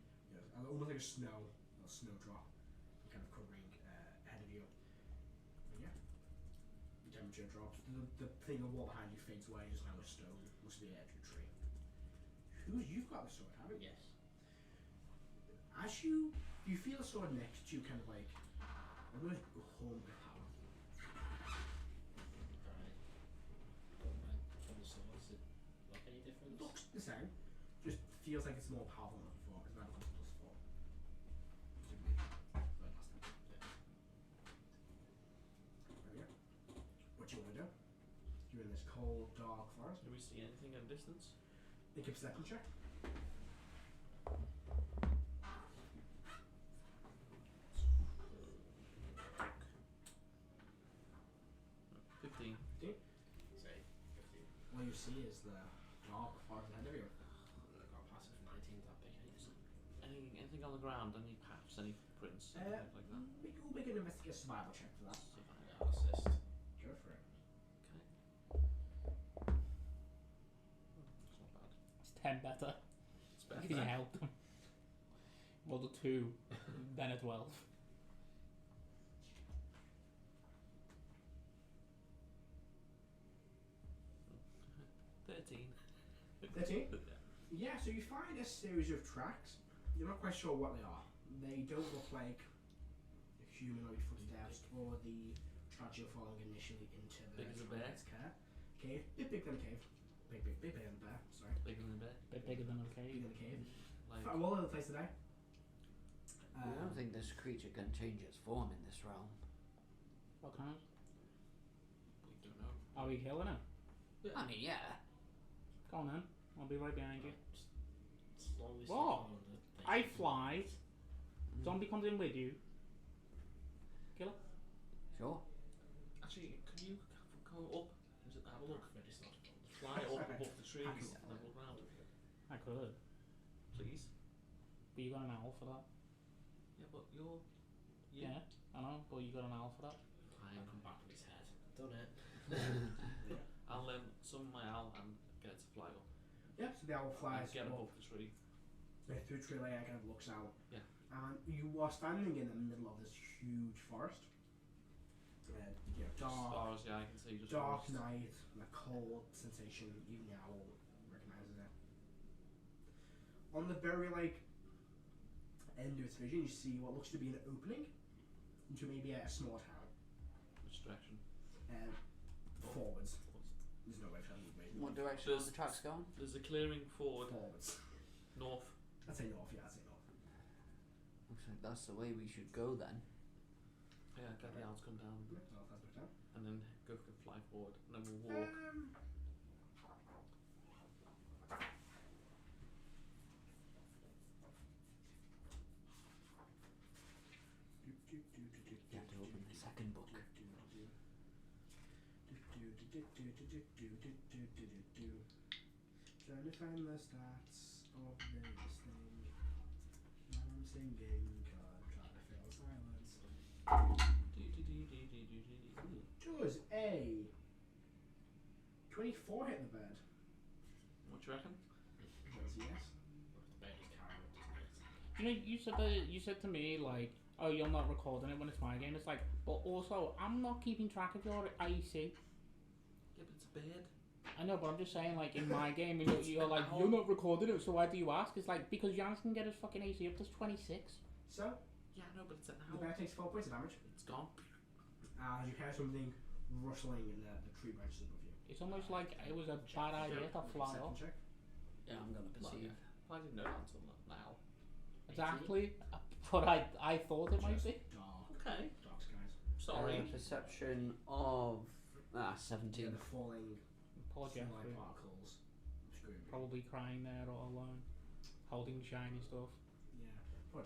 almost like a snowdrop, kind of covering ahead of you. And yeah, the temperature drops. The thing on the wall behind you fades away. Just now a stone, looks to be the edge of a tree. You've got the sword, haven't you? Yes. As you feel a sword next to you, kind of like almost home with power. Right. From the sword, does it look any different? Looks the same, just feels like it's more powerful than before. It's now +4. What you want to do? You're in this cold, dark forest. do we see anything at a distance? Make a perception check. 15. Say 15. All you see is the dark forest ahead of you. I got a passive 19, that big haste. Anything on the ground? Any paths? Any footprints? Uh, Anything like that? Make an investigate survival check for that. Yeah, assist. Go for it. It's not bad. It's 10 better. It's If better. you help them. Rolled a 2, then a 12. $13. 13? Yeah, so you find a series of tracks. You're not quite sure what they are. They don't look like humanoid footsteps or the tracks you're following initially into the Big as a bear? cave. Bit bigger than a cave. Big than a bear, sorry. Bigger than a bear. Bit bigger than a Bigger cave. than a cave. Like, All over the place today. I don't think this creature can change its form in this realm. What kind? we don't know. Are we killing him? I mean, yeah. Go on then. I'll be right behind you. Slowly What? step on the thing. I fly. Zombie comes in with you. Kill her. Sure. Actually, can you go up and just have a look? Very sort of Fly up above the trees and have a look round, I could. please. But you got an owl for that. Yeah, but you're. Yeah, I know, but you got an owl for that. Fine. I'll come back with his head. Done it. I'll summon my owl and get it to fly up. Yeah, so the owl And flies get up above the tree. through tree layer, kind of looks out. Yeah. And you are standing in the middle of this huge forest. You know, As far dark, as I can see, just dark forest. night, and a cold sensation. Even the owl recognizes it. On the very end of its vision, you see what looks to be an opening into maybe a small town. Which direction? Forwards. There's no way for them to move. What direction are the tracks going? There's a clearing forward, Forwards. north. I'd say north. Yeah, I'd say north. Looks like that's the way we should go then. Yeah, get the owl to come down, Yeah, north, that's the town. and then go fly forward, and then we'll walk. You have to open the second book. Trying to find the stats of this thing. I'm singing, can't try to fill silence. Does a 24 hit the bird? What do you reckon? That's yes. The bed is carrying it, doesn't it? You know, you said to me like, oh, you're not recording it when it's my game. It's like, but also I'm not keeping track of your IEC. Yeah, but it's a bird. I know, but I'm just saying, like, in my game, you're like, you're not recording it, so why do you ask? It's like, because Jans can get his fucking AC up to 26. So, Yeah, no, but it's an the owl. bear takes 4 points of damage. It's gone. As you hear something rustling in the tree branches above you. It's almost like it was a bad idea to fly Perception off. check. Yeah, I'm gonna perceive. I didn't know that until now. Exactly, but I thought it might be. Dark. Okay. Dark skies. Sorry. Perception of 17. The falling Poor sunlight Jeffrey, particles. Screaming. probably crying there all alone, holding shiny stuff. Yeah. Poor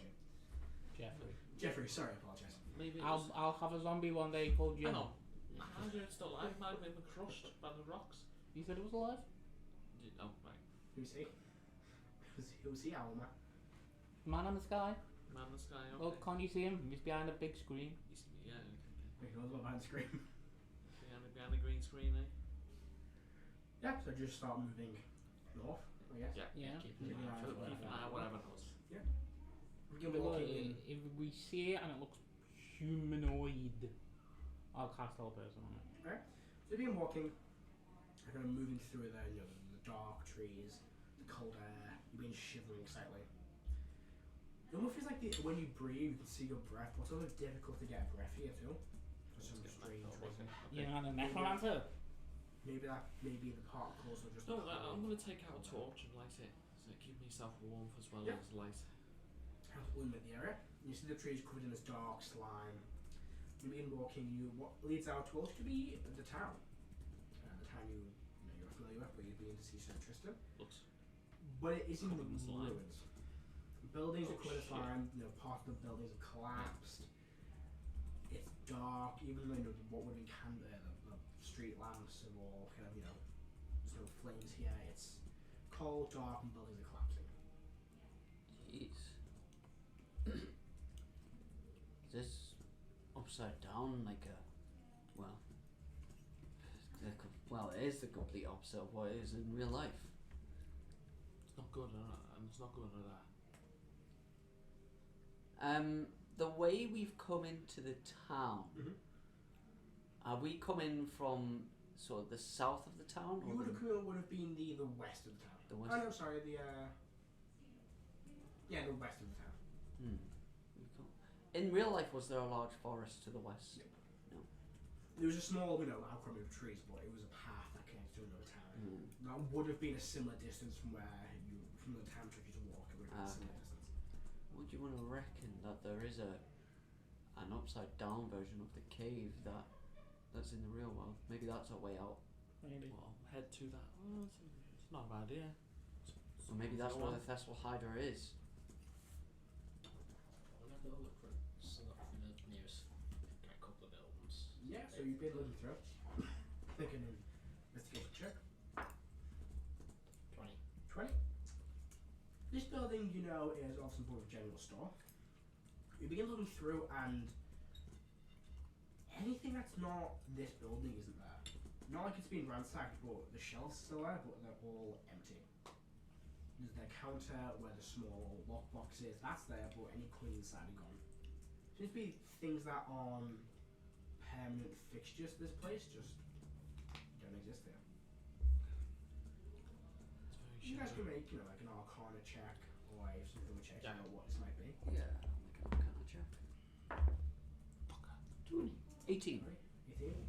Jeffrey. Jeffrey, sorry, I apologise. Maybe it was. I'll have a zombie one day called Jim. Hang on. How do it's still alive? Might have been crushed by the rocks. You said it was alive? Oh, right. Who's he? Who's he, Alma? Man in the sky. Man in the sky. Okay. Look, can't you see him? He's behind a big screen. Yeah. Wait, who's behind the screen? Behind the green screen, eh? Yeah, so just start moving north, I guess. Yeah. Keep Yeah. an eye out for Keep an eye out, whatever it was. Begin Look, walking in. if we see it and it looks humanoid, I'll cast all person on it. So you've been walking, kind of moving through the dark trees, the cold air. You've been shivering slightly. It almost feels like when you breathe, you can see your breath, but it's also difficult to get breath here too. For some strange reason. You're not a necromancer. Maybe the particles are just. No, I'm going to take out a torch and light it. So keep myself warm as well Yeah. as light. Kind of illuminate the area. You see the trees covered in this dark slime. You begin walking. What leads out to what looks to be the town. The town you're familiar with, where you've been to see St. Tristan. Looks. But it is in Covered in slime. ruins. Buildings are Oh, covered in shit. slime. Part of the buildings have collapsed. It's dark. Even though what would have been the street lamps are all kind of there's no flames here. It's cold, dark, and buildings are collapsing. Jeez. Is this upside down like a. Well, it is the complete opposite of what it is in real life. It's not good, and it's not good at that. The way we've come into the town, Mhm. are we coming from sort of the south of the town? You or would the, would have been the west of the town. the west? Oh no, sorry, the west of the town. In real life, was there a large forest to the west? There was a small, outcropping of trees, but it was a path that connected to another town. That would have been a similar distance from the town took you to walk. It would have been a similar distance. Would you want to reckon that there is an upside down version of the cave that's in the real world? Maybe that's a way out. Maybe. Well, head to that. Oh, it's not a bad idea. Or maybe that's where the Thessalhydra is. I'll have a little look for the nearest couple of buildings. Yeah, so you've been looking through. Thinking an investigation check. 20. 20. This building, you know, is also more of a general store. You begin looking through and anything that's not this building isn't there. Not like it's been ransacked, but the shelves still there, but they're all empty. There's the counter where the small lockbox is, that's there, but any coins inside are gone. Seems to be things that aren't permanent fixtures to this place, just don't exist here. It's You very guys shitty. can make, you know, like an Arcana check or a something to check Yeah. out what this might be. Yeah, I'll make an Arcana check. 18. Right? 18?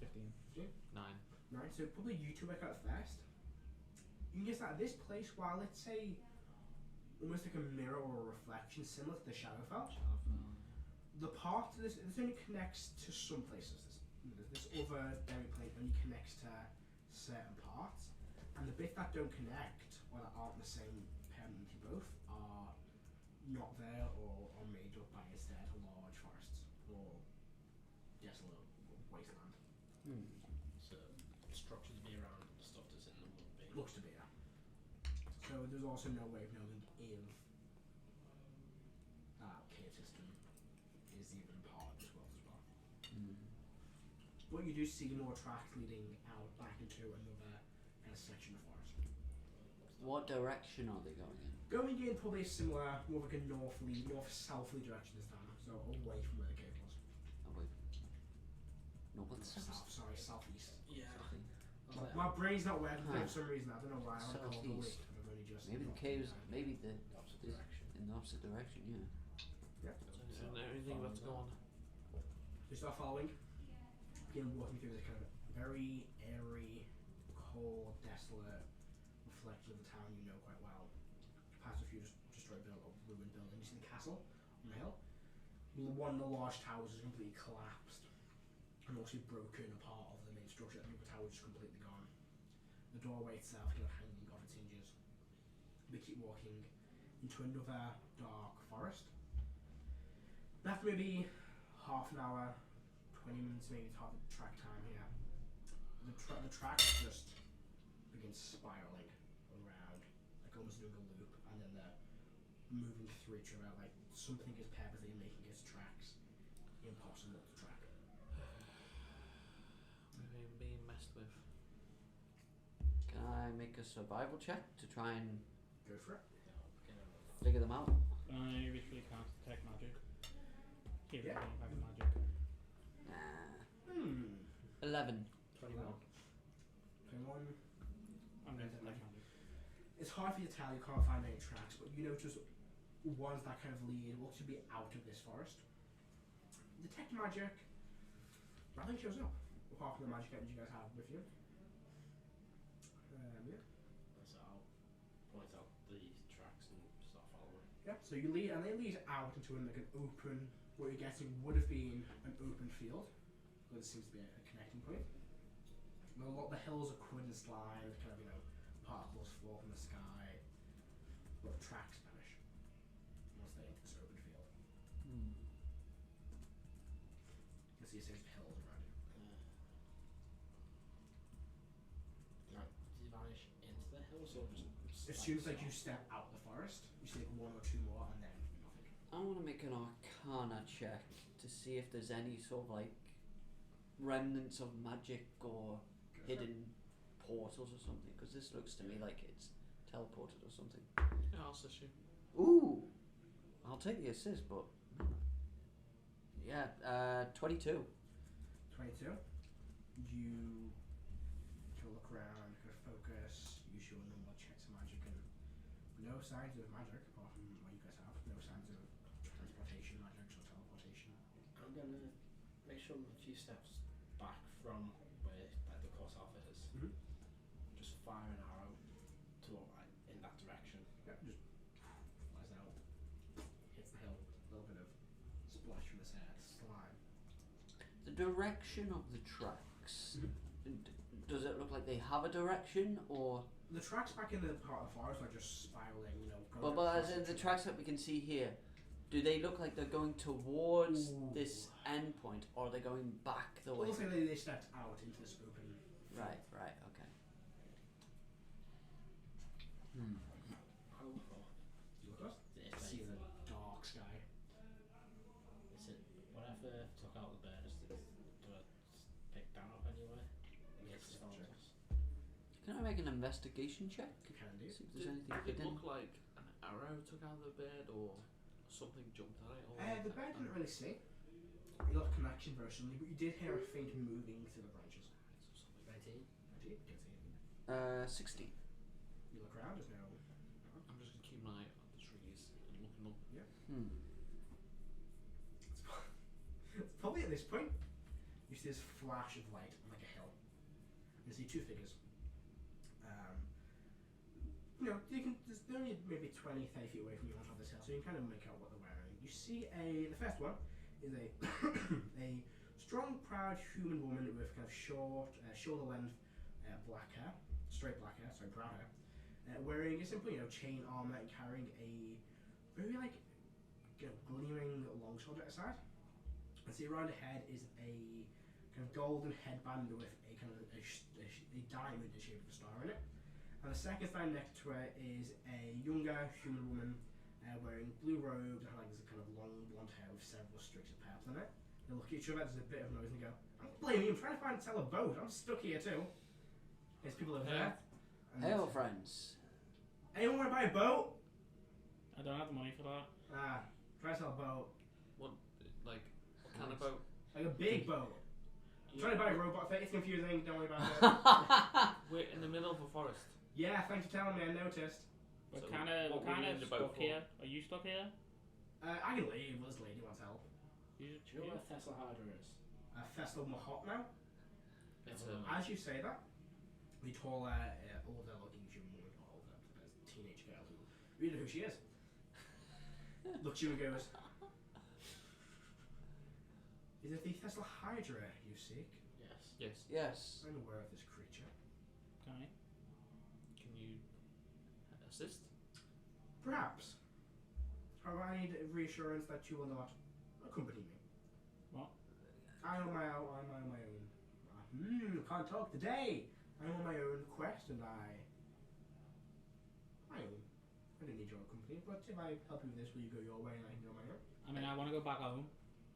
15. 9. 9, so probably you two work out first. You can guess that this place, while let's say almost like a mirror or a reflection similar to the Shadowfell, the part of this only connects to some places. This other dairy plane only connects to certain parts, and the bits that don't connect or that aren't the same permanently both are not there or are made up by instead large forests or desolate wasteland. So structures be around the stuff that's in them would be. Looks to be, yeah. So there's also no way of knowing if that cave system is even part of this world as well. But you do see more tracks leading out back into another kind of section of forest. What direction are they going in? Going in probably similar, more like a north-southerly direction this time, so away from where the cave was. Oh wait. No, what's South, sorry, southeast. Yeah. My brain's not working Huh. for some reason, I don't know why I haven't called the week. Southeast. I've only just Maybe the not caves, done that. maybe the Opposite this- direction. in the opposite direction, yeah. Yeah. So is there anything we have to go on? You start following, begin walking through this kind of very airy, cold, desolate reflection of the town you know quite well. Past a few destroyed ruined buildings. You see the castle on the hill. One of the large towers is completely collapsed and also broken apart of the main structure. The other tower is just completely gone. The doorway itself kind of hanging off its hinges. We keep walking into another dark forest. After maybe half an hour, 20 minutes maybe it's half the track time here. The track just begins spiraling around, like almost doing a loop, and then they're moving through each other, like something is purposely making its tracks impossible to track. We're being messed with. Can I make a survival check to try and Go for it. figure them out? I usually cast detect magic. Hearing Yeah. impact magic. Nah. 11. 21. 21. I'm going to detect magic. It's hard for you to tell, you can't find any tracks, but you notice ones that kind of lead look to be out of this forest. Detect magic, nothing shows up, apart from the magic items you guys have with you. Yeah. So I'll point out the tracks and start following. Yeah, so you lead, and they lead out into like an open, what you're guessing would have been an open field, but it seems to be a connecting point. The hills are covered in slime, kind of, you know, particles fall from the sky, but the tracks vanish once they enter this open field. You can see a series of hills around you. Right, do you vanish into the hills or just? As soon as like you step out the forest, you see like one or two more, and then nothing. I want to make an Arcana check to see if there's any sort of like remnants of magic or Go for it. hidden portals or something, because this looks to me like it's teleported or something. Yeah, I'll assist you. Ooh, I'll take the assist, but yeah, 22. 22. You kind of look around, kind of focus, use your normal checks of magic, and no signs of magic apart from what you guys have. No signs of transportation magic or teleportation. I'm gonna make sure I'm a few steps back from where like the course alpha is. Mhm. Just fire an arrow to in that direction. Yeah, just flies out, hits the hill, a little bit of splash from his hair, slime. The direction of the tracks. Does it look like they have a direction, or? The tracks back in the part of the forest are just spiraling, you know. going But across as in each the other. tracks that we can see here, Do they look like they're going towards Ooh. this end point, or are they going back the way? Also, they stepped out into this open. Right, okay. I look for. You look us? It's See like, the dark sky. is it whatever took out the bird? Do I pick that up anyway? Yes, it follows us. Can I make an investigation check? You can do. See if Did, there's anything did it hidden. look like an arrow took out of the bed or something jumped at it? Or The bird didn't really see. You got a connection very suddenly, but you did hear a faint moving through the branches. 19. I did. Can't see anything. 16. You look around. There's no. I'm just gonna keep an eye on the trees and looking up. It's probably at this point you see this flash of light on like a hill. You see two figures. They're only maybe 20, 30 feet away from you on top of this hill, so you can kind of make out what they're wearing. You see the first one is a a strong, proud human woman with kind of short, shoulder length, black hair, brown hair, wearing a simple, chain armor and carrying a very gleaming longsword at her side. And see around her head is a kind of golden headband with a kind of a diamond in the shape of a star in it. And the second stand next to her is a younger human woman wearing blue robes and there's a kind of long blonde hair with several streaks of purple in it. They look at each other, there's a bit of noise and they go, I'm blaming you, I'm trying to sell a boat, I'm stuck here too. There's people over there. And Hey, old friends. anyone want to buy a boat? I don't have the money for that. Try to sell a boat. What kind of boat? Like a big boat. I'm trying to buy a robot thing, it's confusing, don't worry about it. We're in the middle of a forest. Yeah, thanks for telling me, I noticed. We're So kind of what were you in the boat stuck for? here. Are you stuck here? I can leave, this lady wants help. Do you know where Thessalhydra is? Festival hot now. It's As you say that, the taller, older looking human woman, not older, teenage girl who, you know who she is, looks at you and goes, is it the Tessalhydra you seek? Yes. yes. Yes. I'm aware of this creature. Okay. Can you assist? Perhaps. However, I need reassurance that you will not accompany me. What? I'm on my own. Can't talk today. I'm on my own quest, and I don't need your company. But if I help you with this, will you go your way and I can go my own? I mean, I want to go back home.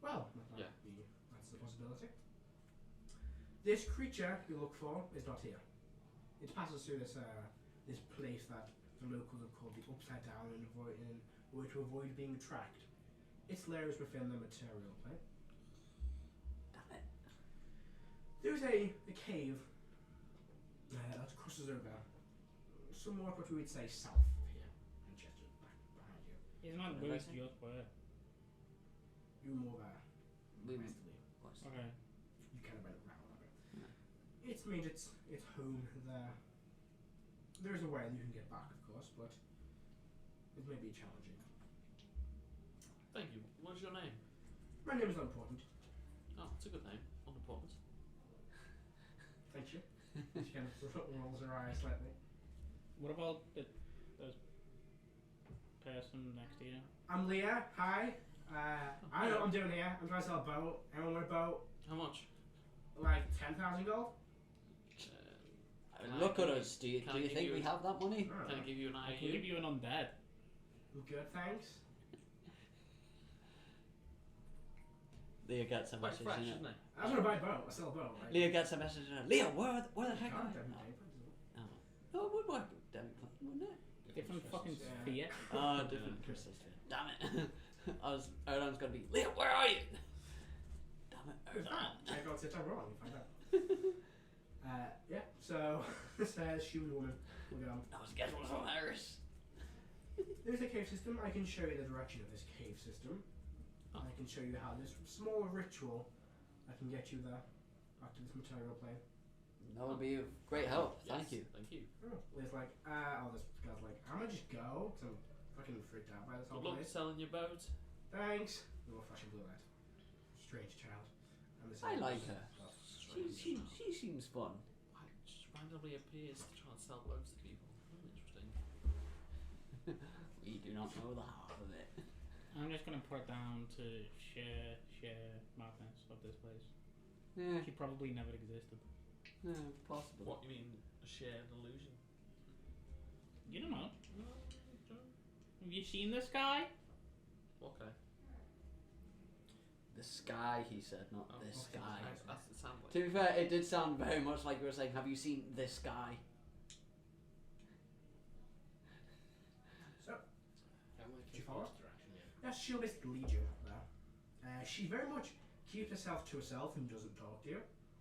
Well, that's the possibility. This creature you look for is not here. It passes through this place that the locals have called the Upside Down in order to avoid being tracked. Its lair is within the material plane. Damn it. There's a cave that crosses over somewhat what we would say south of here, and Chester back behind you. It's not Where woods is it? just where. You're more We westerly. Okay. You kind of went round a bit. Yeah. It's made its home there. There is a way that you can get back, of course, but it may be challenging. Thank you. What's your name? My name is not important. Oh, it's a good name. Unimportant. Thank you. She kind of rolls her eyes slightly. What about the person next to you? I'm Leah. Hi. I know what I'm doing here. I'm trying to sell a boat. Anyone want a boat? How much? Like 10,000 gold? Look at us. Do you can I give think you- we have that money? I don't Can I know. give you an I can give IOU? you an undead. I'm good, thanks. Leah gets a Quite message fresh, in isn't it. it? I was gonna buy a boat. I sell a boat. Right? Leah gets a message in it. Leah, where the heck Can't are have you? them pay, No, it would work with Demigod, wouldn't it? Different fucking Yeah. sphere. Oh, different crystals. Damn it. Erdan's gonna be, Leah, where are you? Damn it, Who's Erdan. that? Check out if I'm wrong. You find out. Yeah. So this human woman will go. I was getting one from Iris. There's a cave system. I can show you the direction of this cave system. Oh. I can show you how this small ritual. I can get you there back to this material plane. That would be of great help. Thank Yes, you. Thank you. Oh, Leah's like, this guy's like, I'm gonna just go. So I'm fucking freaked out by this whole Good luck place. selling your boat. Thanks. Little flashing blue light. Strange child. And this I is- like her. well, She seems fun. Why just randomly appears to try and sell boats to people. Interesting. We do not know the half of it. I'm just gonna put it down to sheer madness of this place. Yeah, She probably never existed. possible. What you mean? A shared illusion? You don't know. No, don't. Have you seen this guy? Okay. The sky, he said, not Oh, this okay. guy. That's the sound like. To be fair, it did sound very much like you were saying, have you seen this guy? So, I'm like Do you follow? direction, yeah. yes, she'll basically lead you there. She very much keeps herself to herself and doesn't talk to you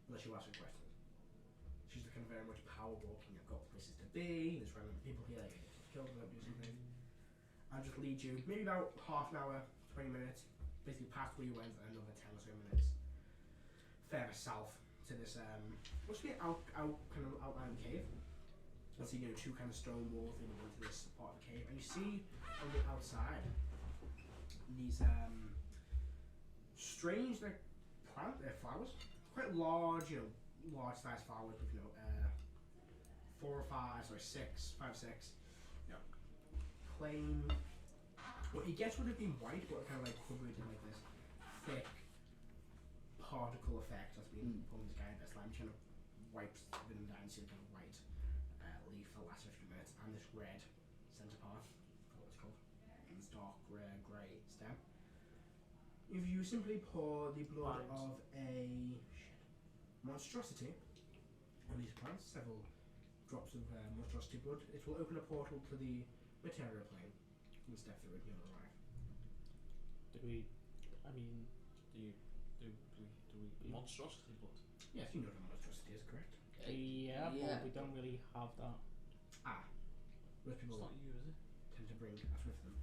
unless you ask her questions. She's the kind of very much power walking. I've got places to be. There's random people here that get killed without doing something. I'll just lead you maybe about half an hour, 20 minutes, basically past where you went, and another 10 or so minutes further south to this must be an kind of outline cave. You'll see two kind of stone walls leading into this part of the cave, and you see on the outside these strange like flowers, quite large, large sized flowers with 4 or 5, sorry 6, 5, 6, plain. Well, it gets would have been white, but kind of like covered in like this thick particle effect that's been pulling this guy in this slime. Kind of wipes them down, see the kind of white leaf for the last 50 minutes, and this red centre part, what it's called, and this dark grey stem. If you simply pour the blood of a monstrosity on these plants, several drops of monstrosity blood, it will open a portal to the material plane. You can step through it and you'll arrive. Do we? I mean, Do we monstrosity blood? Yes, you know what a monstrosity is, correct? yeah, yeah. but we don't really have that. Most people It's not you, is it? tend to bring that with them.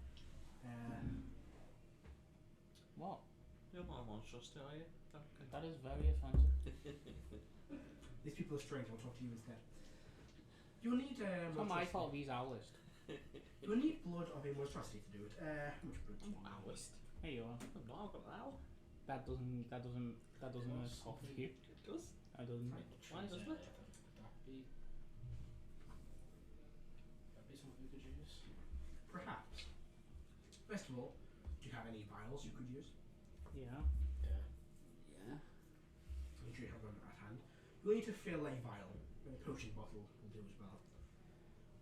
What? You're not a monstrosity, are you? Okay. That is very offensive. These people are strange, I'll talk to you instead. You'll need It's not my fault he's owlist. You'll need blood of a monstrosity to do it. How much blood do you I'm need? not owlist. There you are. No, I've got an owl. That doesn't stop you. It does. That doesn't. Why does it? Would that be something we could use? Perhaps. First of all, do you have any vials you could use? Yeah. Yeah. Yeah. I'm sure you have one at hand. You'll need to fill a vial. A potion bottle will do as well.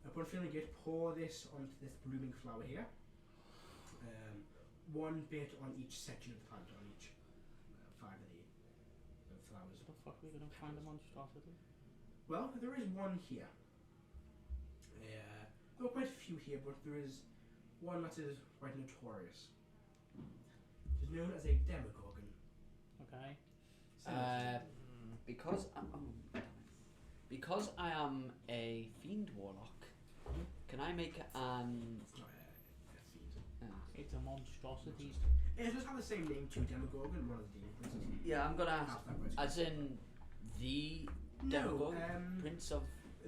Upon filling it, pour this onto this blooming flower here. One bit on each section of the plant, on each 5 of the flowers. Where the fuck are we gonna find a monstrosity? Well, there is one here. There are quite a few here, but there is one that is quite notorious. It is known as a demogorgon. Okay. Because I am a fiend warlock, can I make an? It's not a fiend. It's a monstrosity. It does have the same name to Demogorgon, one of the demon princes. Yeah, I'm gonna ask. Half that word's As in the no, Demogorgon, Prince of.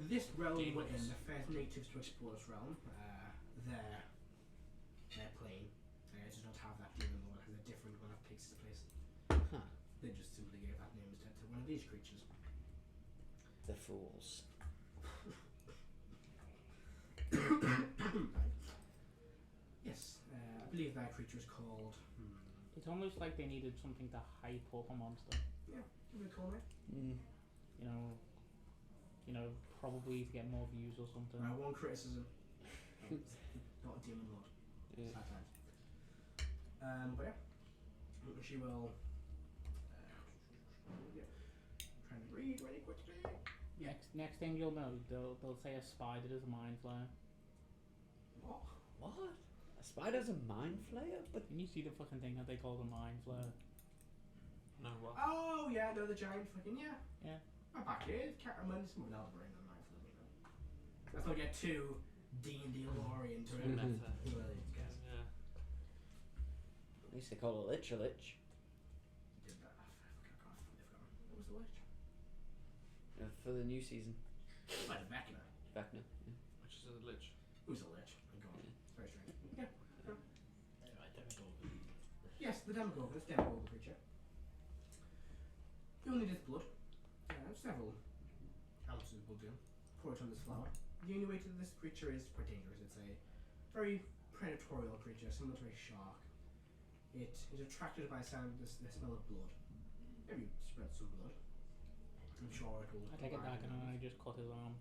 this realm we're in, Demons. the first natives to explore this realm, their plane, does not have that demon lord, it has a different one that takes its place. Huh. They just simply gave that name instead to one of these creatures. The fools. Yes, I believe that creature is called. It's almost like they needed something to hype up a monster. Yeah, give it a call, mate. You know, probably to get more views or something. My one criticism. Not a demon lord. Yeah. Sad times. But yeah, she will. Trying to read really quickly. Yeah. Next thing you'll know, they'll say a spider is a mind flayer. What? What? A spider's a mind flayer? But Can you see the fucking thing that they call the mind flayer? No, what? Oh yeah, no, the giant fucking yeah. Yeah. I'm back here. I'm in some another brain on my phone. Let's not get too D&D lore into it. Meta. Well, it's guys. Yeah. at least they call a lich a lich. Did that. I forgot. What was the lich? For the new season. Like Vecna. Vecna. Yeah. Which is a lich. Who's a lich? Oh god. Yeah. Very strange. Yeah. Right, Demogorgon. Yes, the Demogorgon. It's Demogorgon creature. You'll need its blood. Several ounces will do. Pour it on this flower. The only way to this creature is quite dangerous. It's a very predatorial creature, similar to a shark. It is attracted by the smell of blood. Maybe spread some blood. I'm sure it will. I take a provide dagger and I enough. just cut his arm.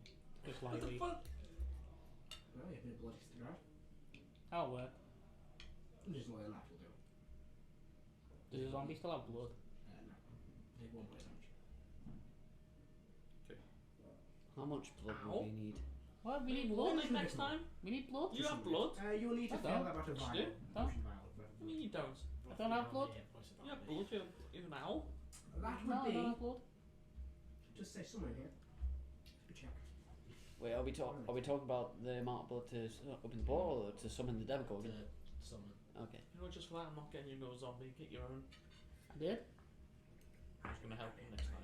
Just What the lightly. fuck? Well, yeah, a bit of blood hits the ground. That'll work. Just more than that will do. Does the zombie still have blood? No. Take 1 point damage. How much blood Ow. will we need? What? We need Blood blood? next time? We need blood? You have blood? You'll need to I fill don't. that out of You vial. do? Don't. Potion vial. I mean, you don't. I don't have blood. You have blood, you're an owl. That No, would I don't be. have blood. Just say somewhere here. Good check. Wait, are we talking about the amount of blood to open the portal or to summon the Demogorgon? To summon. Okay. You know, just for that, I'm not getting you no zombie. Get your own. I did. I'm just gonna help you next time.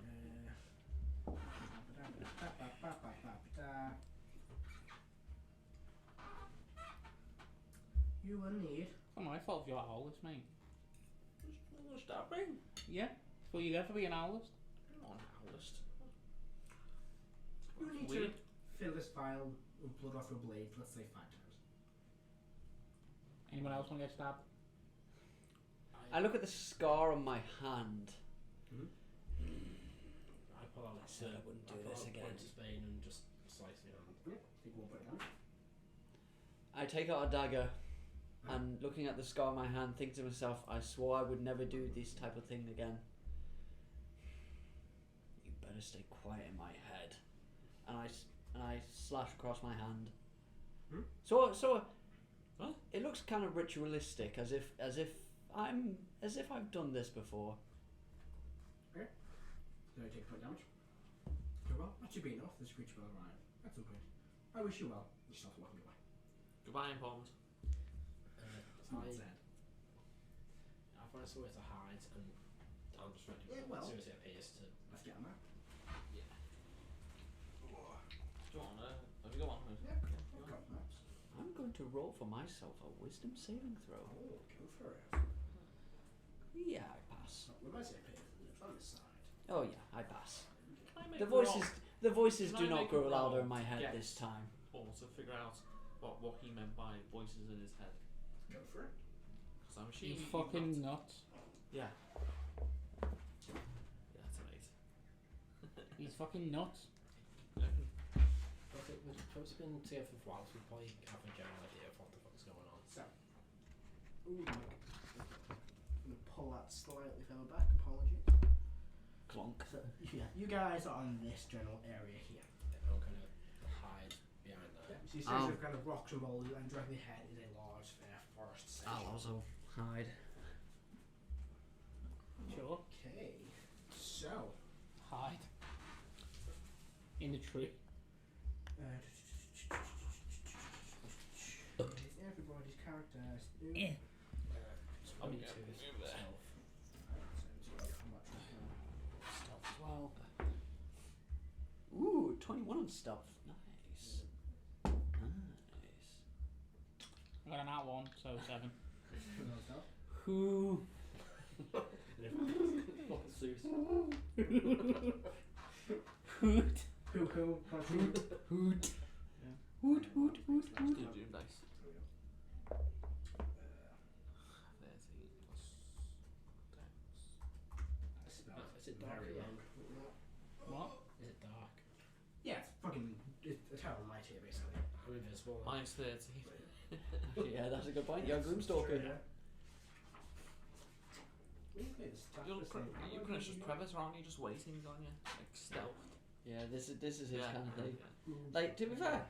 You will need. It's not my fault if you're owlist, mate. Just that ring. Yeah. That's what you get for being owlist. I'm not an owlist. You need Weird. to fill this vial with blood off your blade, let's say 5 times. Anyone else want to get stabbed? I look at the scar on my hand. I pull out. I said I wouldn't do this again. Point to Spain and just slice your hand. Take 1 point damage. I take out a dagger and looking at the scar on my hand think to myself, I swore I would never do this type of thing again. You better stay quiet in my head. And I slash across my hand. So Huh? it looks kind of ritualistic, as if I've done this before. So you take a point damage. Very well, that should be enough. This creature will arrive at some point. I wish you well. You start walking away. Goodbye, important. Someone said. I find somewhere to hide and I'll just ready Yeah, well. as soon as it appears to. Let's get on that. Do you want have you got one? Yeah, I've got maps. I'm going to roll for myself a wisdom saving throw. Oh, go for it. Yeah, I pass. What am I saying? It's on this side. Oh yeah, I pass. Can I make The voices Can I do not make a grow louder roll? in my head Yes. this time. Or to figure out what he meant by voices in his head. Go for it. Because I'm He's assuming fucking not. nuts. Yeah. Yeah, that's an 8. He's fucking nuts. We've been together for a while, so we probably have a general idea of what the fuck's going on. So. Ooh, I'm going to pull that slightly further back. Apologies. Clonk. So, yeah, you guys are on this general area here. I'm gonna hide behind that. So you see some kind of rocks and boulders, and directly ahead is a large fair forest section. I'll also hide. Sure. Okay. So. Hide. In the tree. Everybody's characters. I'll be Okay, two move there. stealth. Stealth as well. Ooh, 21 on stealth. Nice. Nice. I got an out one, so 7. Who? Hoot. Who? Hoot. Hoot. Hoot, hoot, hoot, Let's hoot. do Doom Dice. 13 plus Dex. Is it dark? Very Yeah. long. What? Is it dark? Yeah, it's fucking. It's a terrible light here, basically. I'm invisible. Minus 13. Yeah, that's a good point. You're a Gloomstalker. You can just crevice around you, just waiting on you, like stealth. Yeah, this is his Yeah. kind of thing. Yeah. Like, to be fair,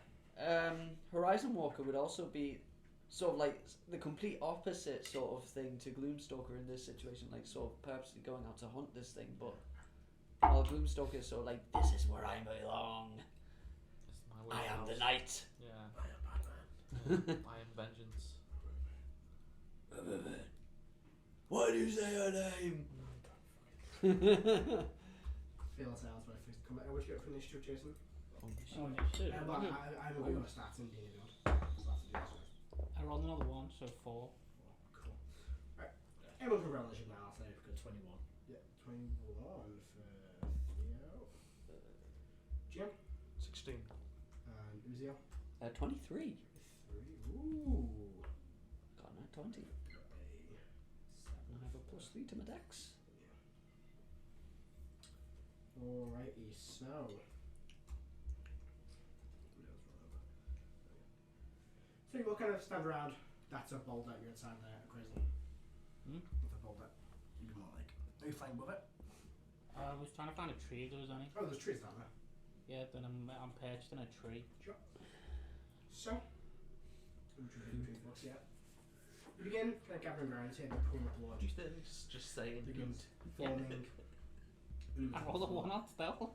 Horizon Walker would also be sort of like the complete opposite sort of thing to Gloomstalker in this situation, like sort of purposely going out to hunt this thing, but while Gloomstalker is sort of like, this is where I belong. It's my I am the wheelhouse. knight. Yeah. I am vengeance. Why do you say her name? Fail sounds my first comment. Would you go for initiative, Jason? Oh shit. But I'm going to stats and D&D. So that's a D&D. I rolled another 1, so 4. Cool. Right. Everyone can roll initiative now, I'll say. Good 21. Yeah, 21 for Theo. Jim? 16. And Uzio? 23. 3. Ooh. Got a 20. A 7. +3 to my dex. Alrighty, so. So you all kind of stand around. That's a boulder. You're inside there, crazy. Hmm? With a boulder. You'd be more like, are you fine with it? I was trying to find a tree if there was any. Oh, there's trees down there. Yeah, then I'm perched in a tree. So. Yeah. You begin kind of gathering around here, the pool of blood. You think just saying Begins Yeah. forming. I rolled a 1 on stealth.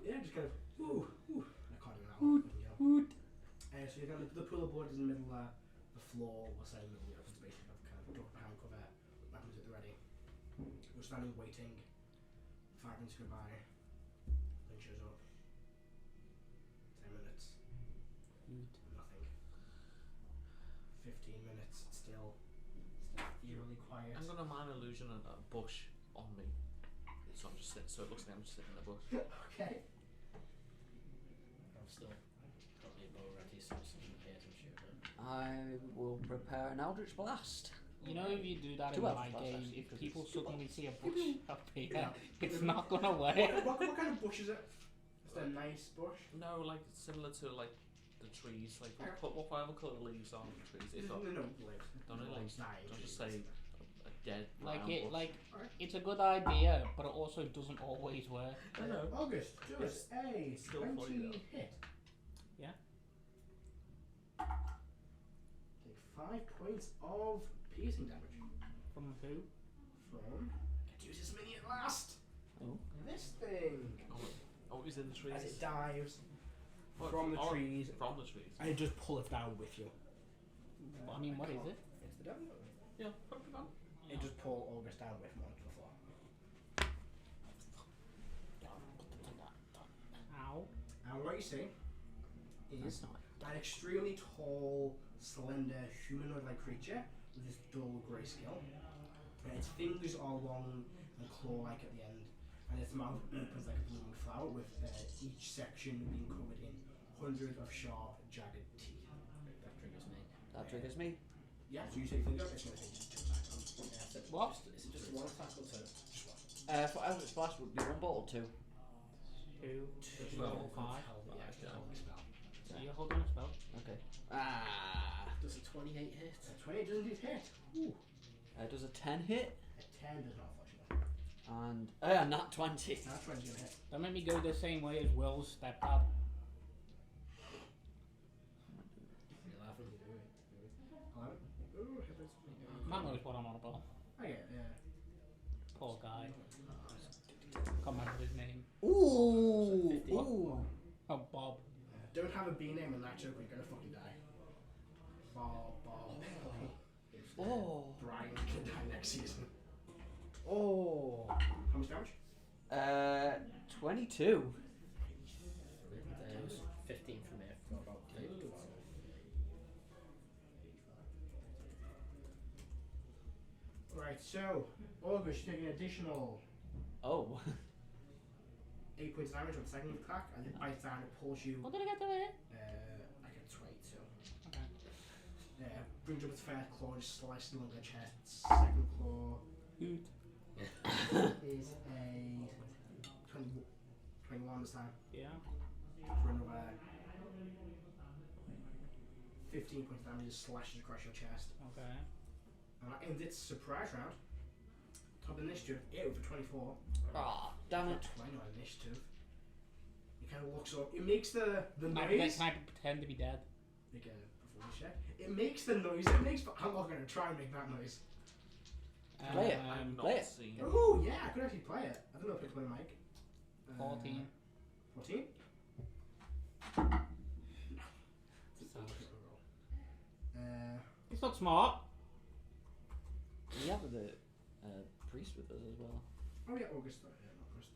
Yeah, just kind of. Ooh. I can't do that one. So you're kind of, the pool of blood is in the middle there. The floor, we're saying, you know, just basically kind of duck behind cover. Weapons at the ready. We're standing waiting. 5 minutes go by. Then shows up. 10 minutes. Nothing. 15 minutes. Still eerily quiet. I'm gonna mind illusion and a bush on me. So I'm just sitting. So it looks like I'm just sitting in a bush. Okay. I'm still probably a bow ready, so something appears and shoot it. I will prepare an Eldritch Blast. You know, if you do that in 2 my Eldritch game, Blasts, if because people it's suddenly see a bush up here, Yeah. it's not gonna work. What kind of bush is it? Is it a nice bush? No, like similar to like the trees. Like put whatever colour leaves on the trees. If not, No, leaves. don't it like don't just say a dead Like brown it, bush. like Alright. it's a good idea, but it also doesn't always work. I know. August does a still funny 20 though. hit. Yeah. Take 5 points of piercing damage From who? from. Get to use this mini at last. Oh. This thing. Oh, he's in the trees. As it dives What, from the trees, From the trees. and just pull it down with you. I mean, what is it? It's the devil. Yeah, put it on. It just pull August down with him onto the floor. Ow. And what you see is That's not an extremely tall, slender, humanoid-like creature with this dull grey skin. And its fingers are long and claw-like at the end, and its mouth opens like a blooming flower, with each section being covered in hundreds of sharp, jagged teeth. That triggers me. That triggers me. Yeah, so you say finger, it's going to take just 2 attacks. Yeah, so What? Is it just one attack or two? Just one. For Eldritch Blast would be 1 bolt or 2. 2, 3, 4, 5. Yeah, it's just a holding spell. So you're holding a spell. Okay. Ah. Does a 28 hit? 20 does indeed hit. Ooh. Does a 10 hit? A 10 does not, unfortunately. And not 20. Not 20 gonna hit. Don't make me go the same way as Will's stepdad. 11. 11. Ooh, hit this. Man knows what I'm on about. Oh yeah, yeah. Poor guy. Can't remember his name. Ooh. 15. Ooh. Oh, Bob. Don't have a B name in that joke or you're gonna fucking die. Bob. Oh. Brian can die next season. Oh. How much damage? 22. It was 15 from me. I forgot about the 12. Right, so August, you take an additional Oh. 8 points of damage on the second attack, and it bites down, it pulls you. What did I get to it? I get 22. Okay. Brings up its first claw, just slices along the chest. Second claw Hoot. is a 21 this time. Yeah. For another 15 points of damage, just slashes across your chest. Okay. And that ends its surprise round. Top initiative, it with a 24. Ah, damn it. 20 on initiative. It kind of looks up. It makes the Can noise. I pretend to be dead? Make a performance check. It makes the noise it makes, but I'm not going to try and make that noise. Play it. I've play not it. seen. Oh, yeah, I could actually play it. I don't know if it's playing mic. 14. 14? It's not smart. We have the priest with us as well. Oh, yeah, August. Not August.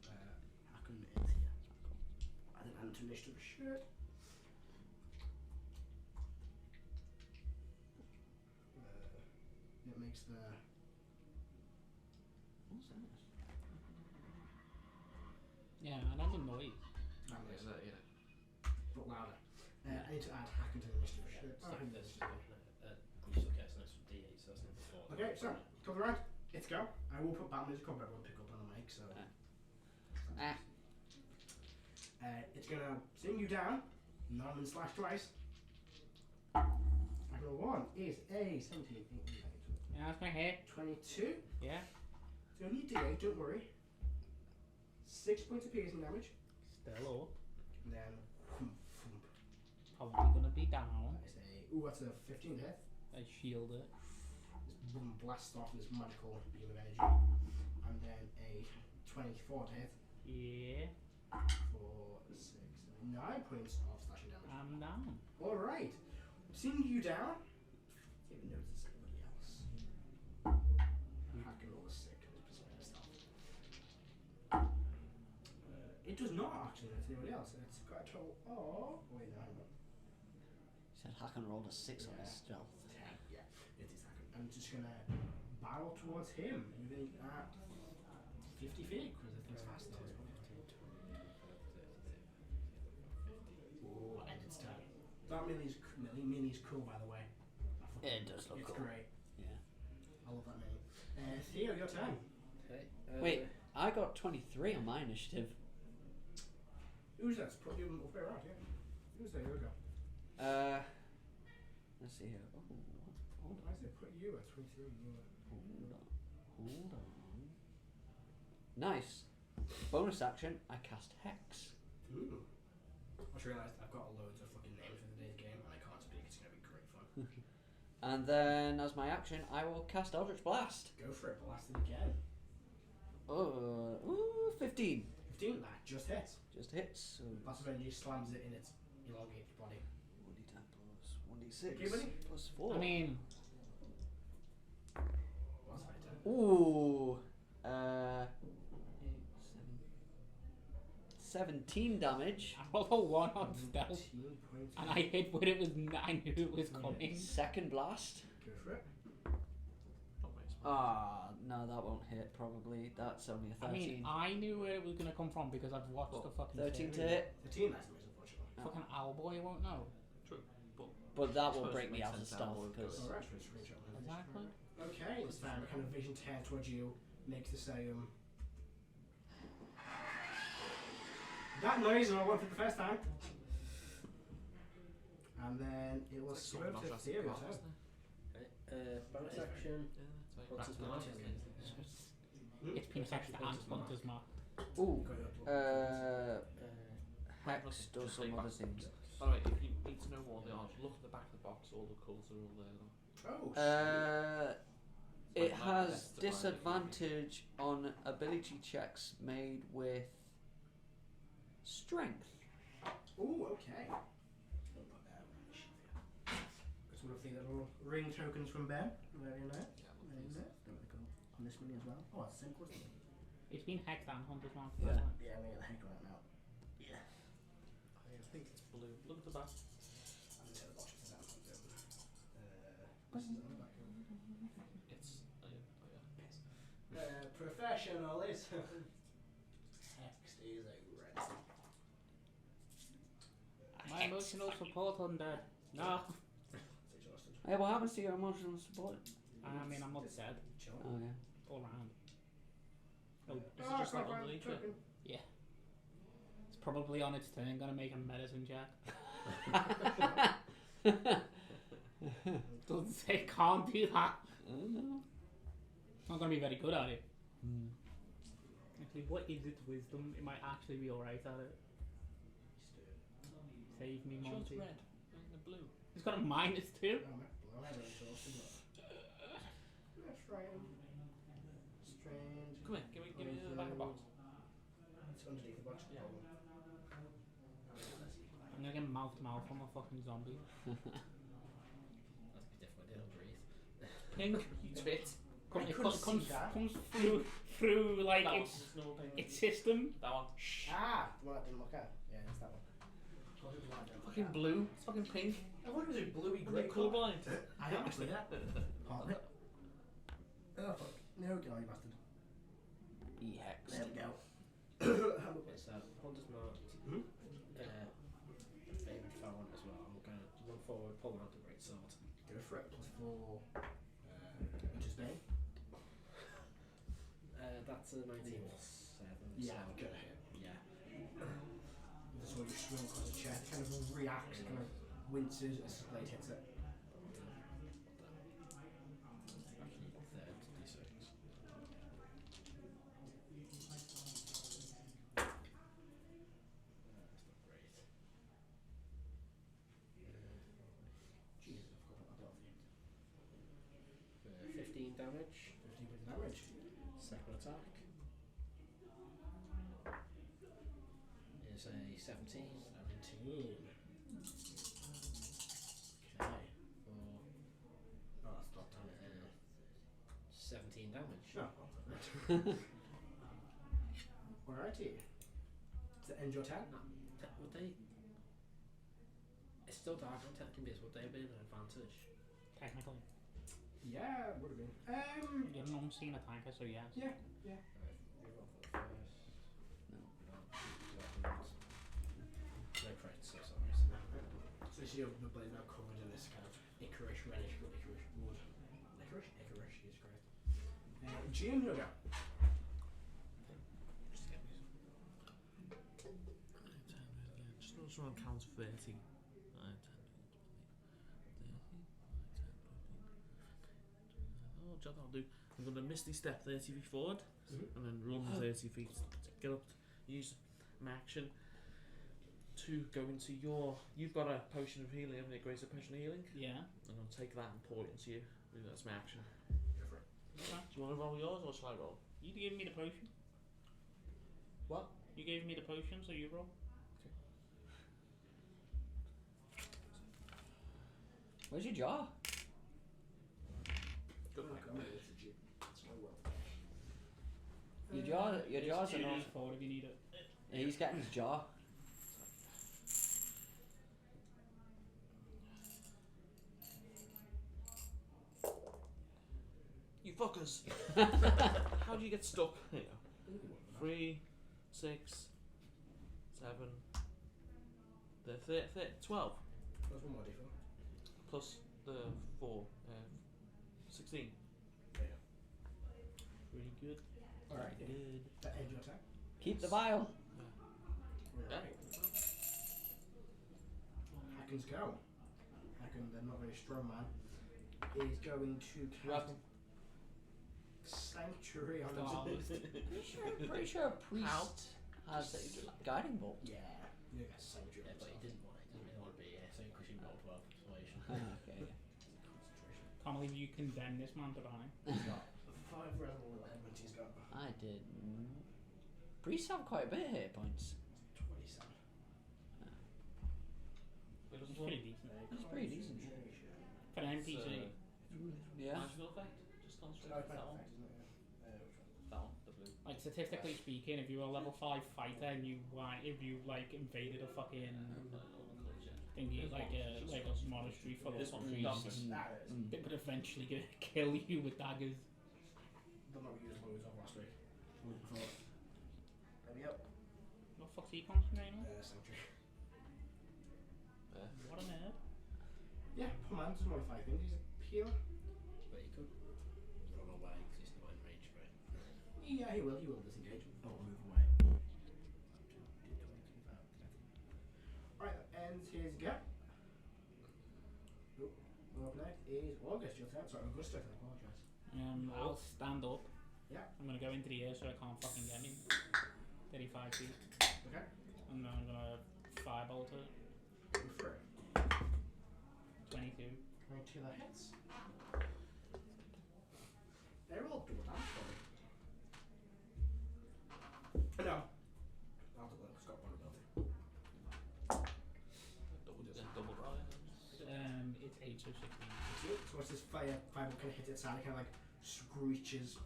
Hacken is here. I didn't add to initiative shit. It makes the. What's that? Yeah, I know the noise. That noise, Yeah. but louder. I need to add hack into the initiative shit. It's like there's a greaser case next to D8, so that's number 14. Okay, so top of the round. Let's go. I will put battle music on, but I won't pick up on the mic. So it's gonna sing you down. Norman slash twice. Number one is a 17, 18, 19, Yeah, that's my hit. 22. Yeah. It's only D8, don't worry. 6 points of piercing damage. Still up. And then Probably gonna be down. that's a 15 hit. I shield it. This one blasts off this magical beam of energy. And then a 24 hit Yeah. for 6, 9 points of slashing damage. I'm down. Alright. Seeing you down. See if it notices anybody else. I can roll a 6 because it's precise stuff. It does not actually notice anybody else. It's got a total of. Wait, no, hang on. He said Hakan rolled a 6 on his stealth. 10, yeah, it is Hakan. I'm just gonna barrel towards him, moving at 50 feet because I think it's faster. Oh, and it's turn. That mini's cool, by the way. It does look it's cool. great. Yeah. I love that mini. Theo, your turn. Okay. Wait, I got 23 on my initiative. Who's that? Put you up there, right? Yeah. Who's there? Here we go. Let's see here. Oh, hold I said put you at 23. Hold on. Nice. Bonus action, I cast Hex. Ooh. I just realised I've got loads of fucking names for today's game and I can't speak. It's going to be great fun. And then, as my action, I will cast Eldritch Blast. Go for it. Blast it again. Ooh, 15. 15. That just hits. Just hits. So Blast of energy slams it in its elongated body. 1d10 plus 1d6 Okay, buddy. plus 4. I mean, What's my turn? Ooh. 17 damage. I rolled a 1 on stealth. 15 points. And I hit when it was. I knew it was coming. Second blast. Go for it. Not very smart. Ah, no, that won't hit probably. That's only a 13. I mean, I knew where it was gonna come from because I've watched the fucking 13 to series. hit. The team has miss, unfortunately. Fucking Owlboy won't know. True. But that will Suppose break it me makes out of sense stealth now, we'll because. go. Alright, let's screenshot one. Exactly. Okay, this time kind of vision turns towards you, makes the same. That noise I wanted the first time. And then it will It's swim like to Jurassic Theo. Park, turn. isn't it? Bonus action. Yeah, that's What's his right. mark? It's been text and Hunter's Mark. Ooh. Got your blood. Hex does some other things. By the way, if you need to know what they are, look at the back of the box. All the colours are all there. Oh, It Like has best to find disadvantage on ability checks made with strength. ooh, okay. We'll put that on the sheet here. Got some lovely little ring tokens from Ben. Very nice. Yeah, Very nice. Don't they go on this mini as well? Oh, it's the same course. It's been hexed and Hunter's Mark. Yeah. Yeah, I mean, the heck right now. Yeah. I think it's blue. Look at the back. I'm gonna take the box to that one. This is on the back. It's Professional is Hex is a red. My emotional support undead. No. It's exhausted. Hey, what happens to your emotional support? I mean, I'm not dead. Chill. Oh, yeah. All round. Oh, Is it just like underneath it? it's probably on its turn gonna make a medicine check. Doesn't say can't do that. It's not gonna be very good at it. Actually, what is its wisdom? It might actually be alright at it. Save me, Sure, it's Monty. red and the blue. It's got a -2. That's right. Strange. Come here, give me the back of the box. It's underneath the box. Yeah. I'm gonna get mouth to mouth from a fucking zombie. That's difficult. They don't breathe. Pink. You twit. I couldn't see that. Comes through like That one. its There's no thing. system. That one. Ah, the one I didn't look at. Yeah, it's that one. What was the one I didn't look Fucking at? blue. It's fucking pink. I thought it was a bluey You're grey colour. colourblind. I am actually that. Partly. Oh fuck. No, get on you bastard. E-Hex. There we go. Okay, so Hunter's Mark. Hmm? Favourite found as well. I'm gonna run forward, pull out the great sword. Go for it. +4. Which is big. That's a 19 plus 7. Yeah, so, good hit. yeah. This one you swing across the chest, kind of reacts, kind of winces as the blade hits it. Actually, third d6. That's not great. Jesus, I forgot about that. 15 damage. 15 points of damage. Second attack is a 17. 17. Okay. For Oh, that's not damage. 17 damage. No. Alrighty. Does that end your turn? Would they? It's still dark on technically, would they have been an advantage? Technically. Yeah, would have been. You're an unseen attacker, so yes. Yeah. Alright, reroll for the first. No. No crits, so sorry. So you see the blade now covered in this kind of licorice reddish wood. Licorice, Jesus Christ. Gian, you'll go. Just get me some. Just want to count 30. 9, 10, 30. Oh, job I'll do. I'm going to Misty Step 30 feet forward and then run 30 feet. Get up, use my action to go into your. You've got a potion of healing, haven't you? Greater potion of healing? Yeah. And I'll take that and pour it into you. That's my action. Go for it. Okay. Do you want to roll yours or shall I roll? You gave me the potion. What? You gave me the potion, so you roll. Where's your jar? Good Oh, luck. God, it's a G. That's my will. Your jars are not. 4 if you need it. Yeah, he's getting his jar. You fuckers! How do you get stuck? There you go. 3, 6, 7, 12 That's one more d4. plus the 4, 16. There you Pretty good. go. Alright, Good. that ends your turn. Keep the vial. Alright. Hackens go. Hacken, they're not very strong man, is going to Grab cast him. Sanctuary on Stop. him. Pretty sure a priest How? has a guiding bolt. Yeah, you get Sanctuary. Yeah, but he didn't really want to be here, so because you rolled well for persuasion. Okay. Concentration. Can't believe you condemn this man to die. He's got 5 reservoir elements, he's got I did. Priests have quite a bit of hit points. 27. It's pretty decent. It's pretty decent. For an NPC. Yeah. Magical effect? Just concentrate Oh, on that one. effect, isn't it? Which one? That one, the blue. Like statistically speaking, if you were a level 5 fighter and you if you like invaded a fucking thingy like a monastery full of This one, priests, darkness. That is. they would eventually kill you with daggers. Don't know what you just was off last week. The week before. There we go. What the fuck's he concentrating on? Sanctuary. What a nerd. Yeah, poor man doesn't want to fight things, he's a healer. But he could run away because he's not in range, right? Yeah, he will disengage. Oh, move away. Alright, that ends his go. Oh, up next is August, your turn. Sorry, Augustus, I apologise. I'll stand up. Yeah. I'm gonna go into the air so I can't fucking get me. 35 feet. Okay. And then I'm gonna firebolt it. Go for it. 22. 22 that hits. They're all double damage for me. No. I'll double it, it's got vulnerability. Double roll. It's 8 so 16. So what's this fire kind of hits its side, it kind of like screeches.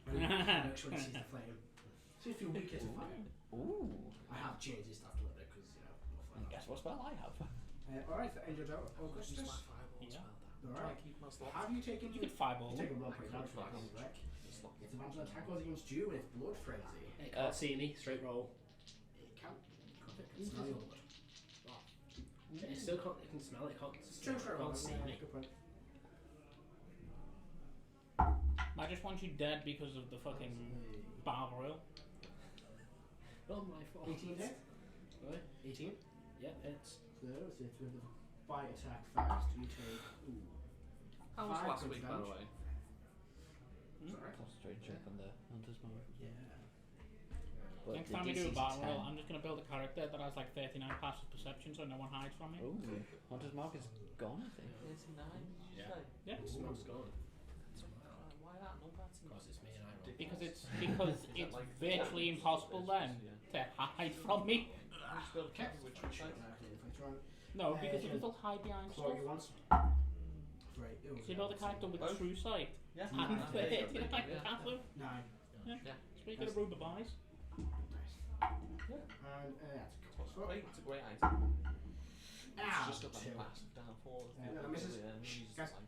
And it makes sure it sees the flame. So if you're weaker to fire. Ooh. I have changed this stuff a little bit because, you know, I'm not Guess what spell I have? Alright, that ends your turn. Augustus. Yeah. Alright. Keep my slot. Have you taken You could fireball. You've taken 1 I point could damage for try. that, right? It's advantage on attack rolls against you and it's blood frenzy. It can't see me, straight roll. It can't smell your blood. It still can't, it can smell it, can't, Straight roll. can't see me. Good point. I just want you dead because of the fucking Battle Royal. Not my fault. 18 hit. Right? 18. Yeah, it's. So it's with the bite attack first. You take. Ooh. How was 5 last points week, of by the damage. way? Sorry. Concentrate check on the hunter's mark. Yeah. But Next the time we do a DC's Battle 10. Royal, I'm just going to build a character that has like 39 passive perception so no one hides from me. Oh, hunter's mark is gone, I think. 39, did you Yeah. say? Yeah. Smoke's gone. Why that? No, that's Because it's me and I roll. Because it's Is it like virtually yeah, impossible then yeah. to hide from me. Okay. Which Which one? No, because you can still hide behind Claw stuff. you once. Right. Ooh, So you build a character with Oh. true sight Yeah. and Nine. 39 Yeah. passive. 9. Yeah. Speaking of Ruby Buys, Nice. And that's a It's cool. great. It's a great item. Ah, It's just got that 2. massive downfall. No, misses. Guys. Item.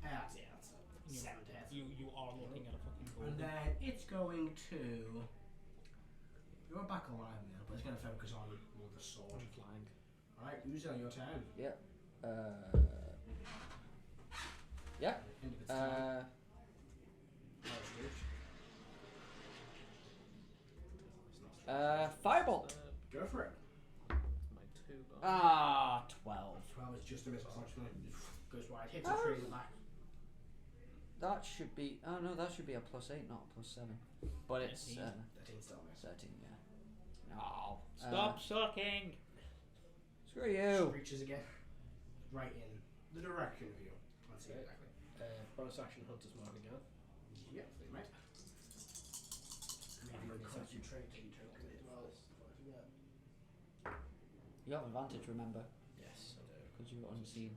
That's it. That's a 7 to hit. you are looking at a fucking And gold. then it's going to. You're back alive now, but it's going to focus on more the sword. Flying. Alright, Uzo, your turn. Yeah. End of its turn. Fireball. Go for it. My 2 gone. 12. 12 is just a miss, unfortunately. Goes wide, hits a tree in the back. That should be. Oh no, that should be a +8, not a +7. But it's 13. 13 still miss. 13. Yeah. No. Stop sucking! Screw you. Reaches again. Right in the direction of you. Let's see Okay. exactly. Bonus action Hunter's Mark again. Yep, they might. Maybe concentrate and turn on it as well. You have advantage, remember, Yes, I do. because you're unseen.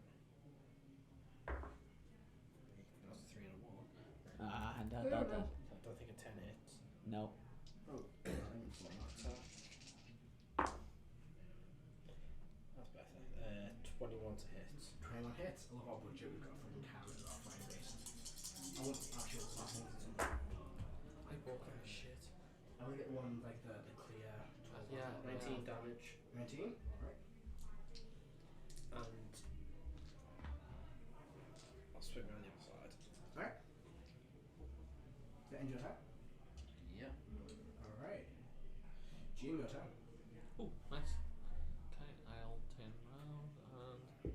That's a 3 and a 1. And I don't think a 10 hits. No. Oh, That's better. 21 to hit. 21 hits. I love our budget. We've got fucking cameras off fire based. I want actual last one. I bought that shit. I want to get one like the clear. 12 Yeah, one. 19 damage. 19? Right. And I'll swing around the other side. Alright. That end your turn? Yep. Alright. Jim, your turn. Oh, nice. Okay, I'll turn around and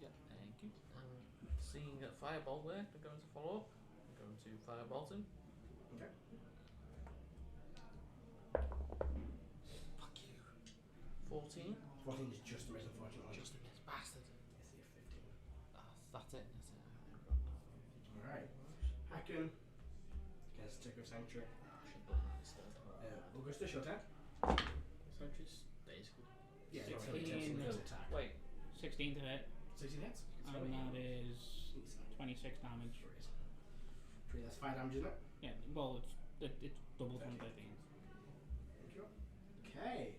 yeah, thank you. And seeing a fireball work, I'm going to follow up. I'm going to firebolt him. Okay. Fuck you. 14. 14 is just a miss, unfortunately. Just a miss, bastard. I see a 15. That's it. That's it. Alright. Hacken. Gets Ticker Sanctuary. Should put that instead. Augustus, your turn? Essentially stays good. Yeah, 16. attack. Wait, 16 to hit, 16 hits. and that is 26 damage. Three, that's 5 damage, isn't it? Yeah, well, it's double from 13. Thank you. Okay.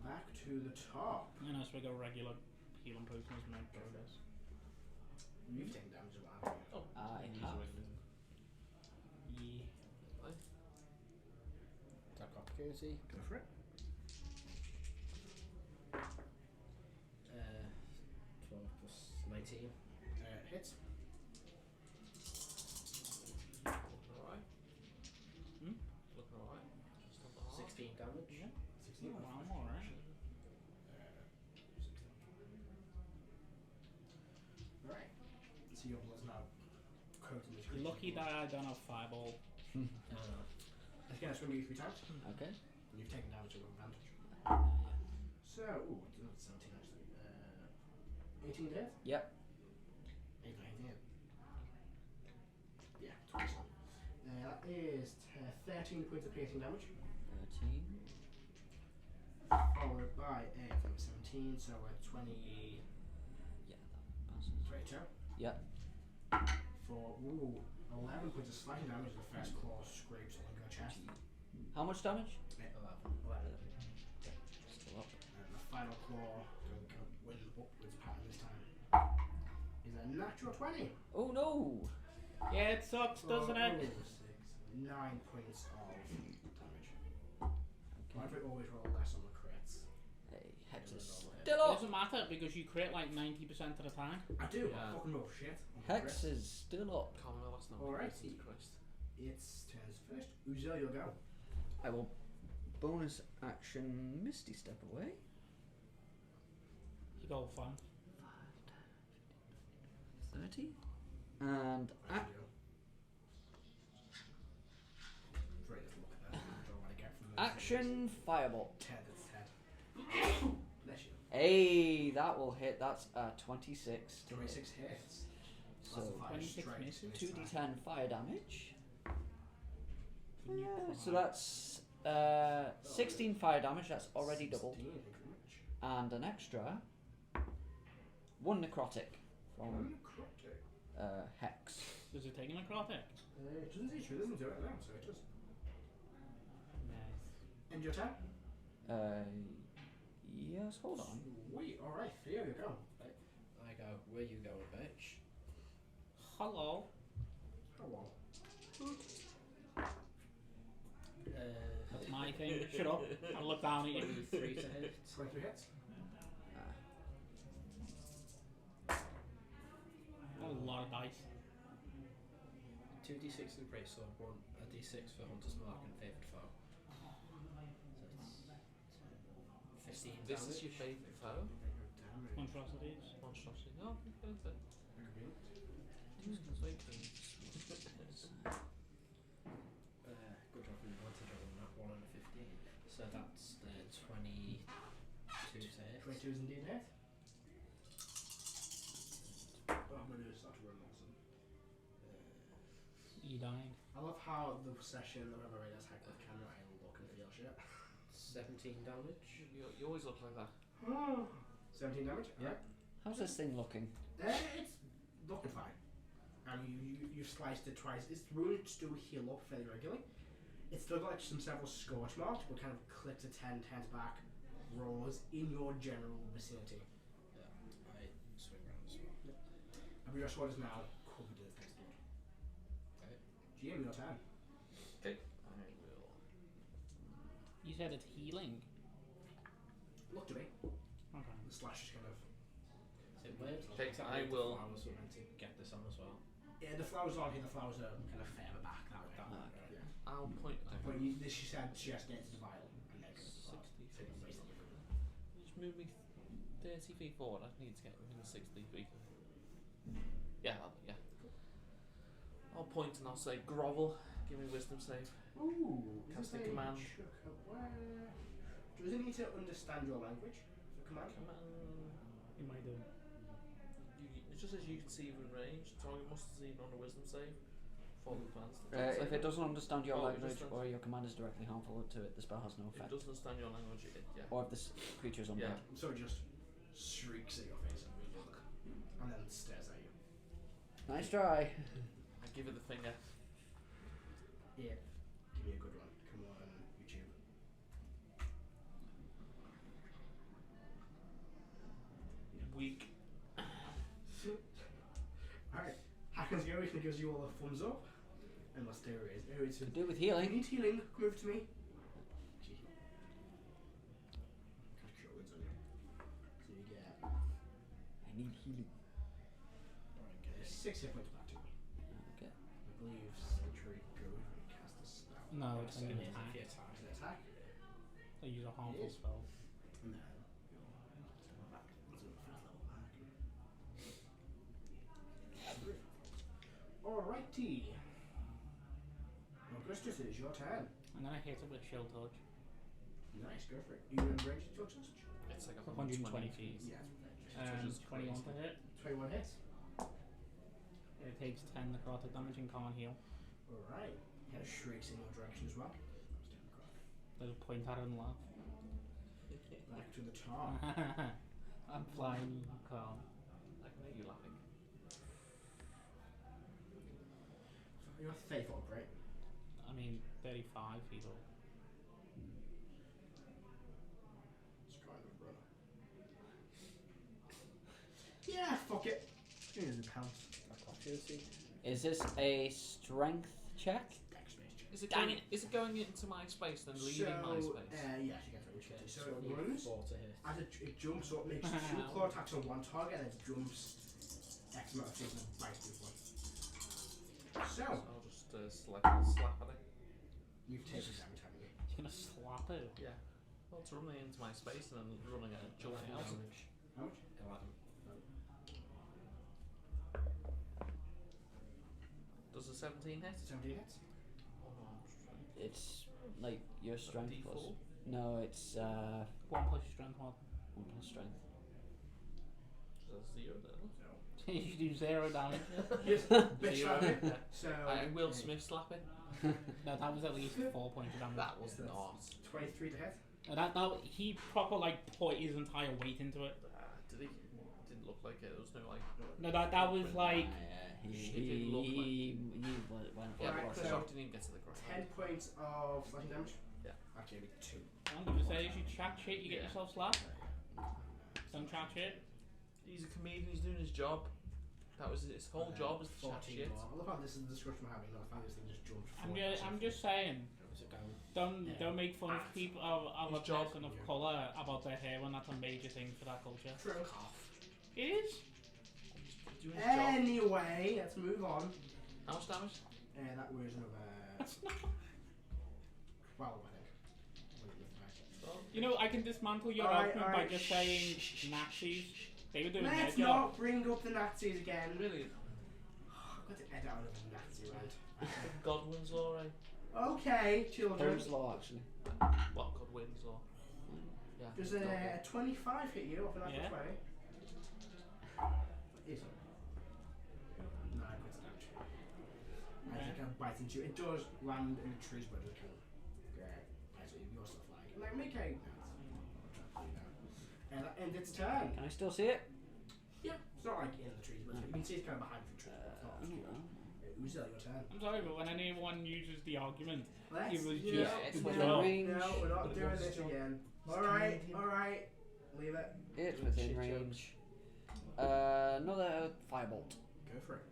Back to the top. And as we go regular healing potions, my progress. You've taken damage as well, haven't you? I use have. a weapon. Yeah. Attack opportunity. Go for it. 12 plus 19. Hits. Looking alright. Hmm? Looking alright. Just on the heart. 16 damage. Yeah. 16. Oh, wow, I'm alright. Alright. So your blood's now coated in this You're lucky that I don't have fireball. Again, it's going to be 3 times. Okay. And you've taken damage with advantage. So, ooh, that's 17 actually. 18 to hit? Yep. 8 to hit. Yeah, 20. That is 13 points of piercing damage. 13. Followed by a 17, so we're 20. Yeah, that passes. 22. Yep. For 11 points of slashing damage as the first claw scrapes along your chest. How much damage? 11. Still up. And the final claw, going kind of wind upwards pattern this time, is a natural 20. Oh no! Yeah, it sucks, doesn't it? 9 points of damage. Why do we always roll less on the crits? Hey, Hex is It still up! doesn't matter because you crit like 90% of the time. I do, Yeah. I fucking roll shit. on the Hex crits. is still up. Can't remember last night. Alright. Jesus Christ. Its turn's finished. Uzel, you'll go. I will bonus action Misty Step away. You go fun. 30. And Very little look at that. I don't want to get from those action Firebolt. things. Ted, it's Ted. Bless you. Hey, that will hit. That's 26. 26 hits. So That's a fire 26 strike. misses. 2d10 fire damage. Can you So that's 16 fire damage. That's already doubled. 16 damage. And an extra 1 necrotic from Necrotic. Hex. Does it take a necrotic? It doesn't say true, doesn't do it now, so it does. Nice. End your turn. Yes, hold on. Sweet, alright, Theo, you go. I go, where you going, bitch? Hello. Hello. That's my thing. Shut up. I look down at you. 3 to hit. 23 hits. A lot of dice. 2d6 for the priest sword, 1 a d6 for hunter's mark and favoured foe. So it's 15 This damage. is your favourite foe? Damage. Monstrosities. Monstrosity. No, okay. Good job with advantage on that 1 and a 15. So that's the 22 to hit. 22 is indeed a hit. Oh, I'm going to start to run awesome. You dying. I love how the session that I've already has hacked with camera, I look and feel shit. 17 damage. You always look like that. 17 damage? Yeah. Alright. How's this thing looking? It's looking fine. And you've sliced it twice. Its wounds do heal up fairly regularly. It's still got like several scorch marks, but kind of clicks a 10, turns back, rolls in your general vicinity. Yeah, I swing around as well. And your sword is now covered in its blood. Okay. GM, your turn. Okay. I will. You said it's healing. Look to me. Okay. The slash is kind of. Is it weird? Okay, Is that I weird? will- The flowers were meant to get this on as well. Yeah, the flowers on here, the flowers are kind of further back that way. That way, right. Yeah. I'll point. But she said she has to get to the vial. And then 60 so feet. basically. Just move me 30 feet forward. I need to get within 60 feet. Yeah, yeah. I'll point and I'll say grovel. Give me wisdom save. Ooh, Casting is it a command. Does it need to understand your language for command? You might do. It just says you can see within range. Target must succeed on a wisdom save. Follow the plans. If it doesn't understand your Oh, it language doesn't. or your command is directly harmful to it, the spell has no If it effect. doesn't understand your language, yeah. Or if this creature's undead. Yeah. So it just shrieks at your face and we look, and then stares at you. Nice try. I give it the finger. Yeah. Give me a good one. Come on, YouTube. Weak. Alright. Hackens go, he gives you all a thumbs up. And let's stay raised. Aries, To do with if you healing. need healing, come over to me. Gee. Kind of cure wounds on you. So you get. I need healing. Alright, get 6 hit points back to me. Okay. I believe Sentry go and cast a spell. No, it's So an it is attack. if you attack. Is it attack? They use a harmful It is. spell. No. Back. Let's do a fast level back. Alrighty. Augustus, it is your turn. I'm gonna hit it with shield touch. Nice, go for it. Are you in range to touch this? It's like 120 120 feet. feet. Yeah. And is 21 crazy. to hit. 21 hits. It takes 10 necrotic damage and can't heal. Alright. He has shrieks in your direction as well. There's a point at it and laugh. Back to the top. I'm flying calm. I can hear you laughing. You're 30 foot, right? I mean, 35 feet up. Sky the runner. Yeah, fuck it. Give me the pounce. Accuracy. Is this a strength check? Dex space check. Is it going into my space and leaving my space? Yeah, she gets range. Okay, So so it you runs. 4 to hit. As it jumps up, makes 2 claw attacks on one target, and it jumps X amount of feet and bites this one. So, So I'll just select and slap at it. You've taken damage, haven't you? He's gonna slap it. Yeah. Well, it's running into my space and then running a jumping out. Damage. How much? 11. Does a 17 hit? 17 hits. Oh no, I'm just trying. It's like your strength D4? plus. No, it's 1 plus your strength mod. 1 plus strength. Just a 0 then. You should do 0 damage. Just bitch Zero. slap it. Yeah. So I Will Smith slap it. No, that was at least 4 points of damage. That was not. 23 to hit. That he proper like put his entire weight into it. Did he? Didn't look like it. There was no like. No, that was like He went Yeah, Right, but the so- shock didn't even get to the ground. 10 points of slashing damage. Yeah. Actually, it'd be 2. I'm gonna say if you chat shit, you get Yeah. yourself slapped. Don't chat shit. He's a comedian. He's doing his job. That was his whole job is to chat 14 shit. more. I love how this is the discussion we're having. Not how this thing just jumped I'm just saying. Is it going? Don't make fun of people of a His job. person of colour about their hair when that's a major thing for that culture. True. It is. He's doing his job. Anyway, let's move on. How much damage? That was another That's not. 12, I think. You know, I can dismantle your Alright, argument alright, by just saying Nazis. They were doing Let's their not job. bring up the Nazis again. Really? I've got to edit out of a Nazi rant. Godwin's law, right? Okay, children. Holmes law actually. What Godwin's law? Yeah. Does a 25 hit you off an Yeah. natural 20? Is it? 9 points of damage. I think I'm biting you. It does land in the trees, but it does kind of as your stuff like. And like, make a. And that ends its turn. Can I still see it? Yeah, it's not like in the trees, but you can see it's kind of behind the trees. But it's not obscure. Usually your turn. I'm sorry, but when anyone uses the argument, Let's it was yeah, just it's the within job. range. No, we're not But it doing was this still- again. Alright. Leave it. It's Doing within shit range. Another firebolt. Go for it.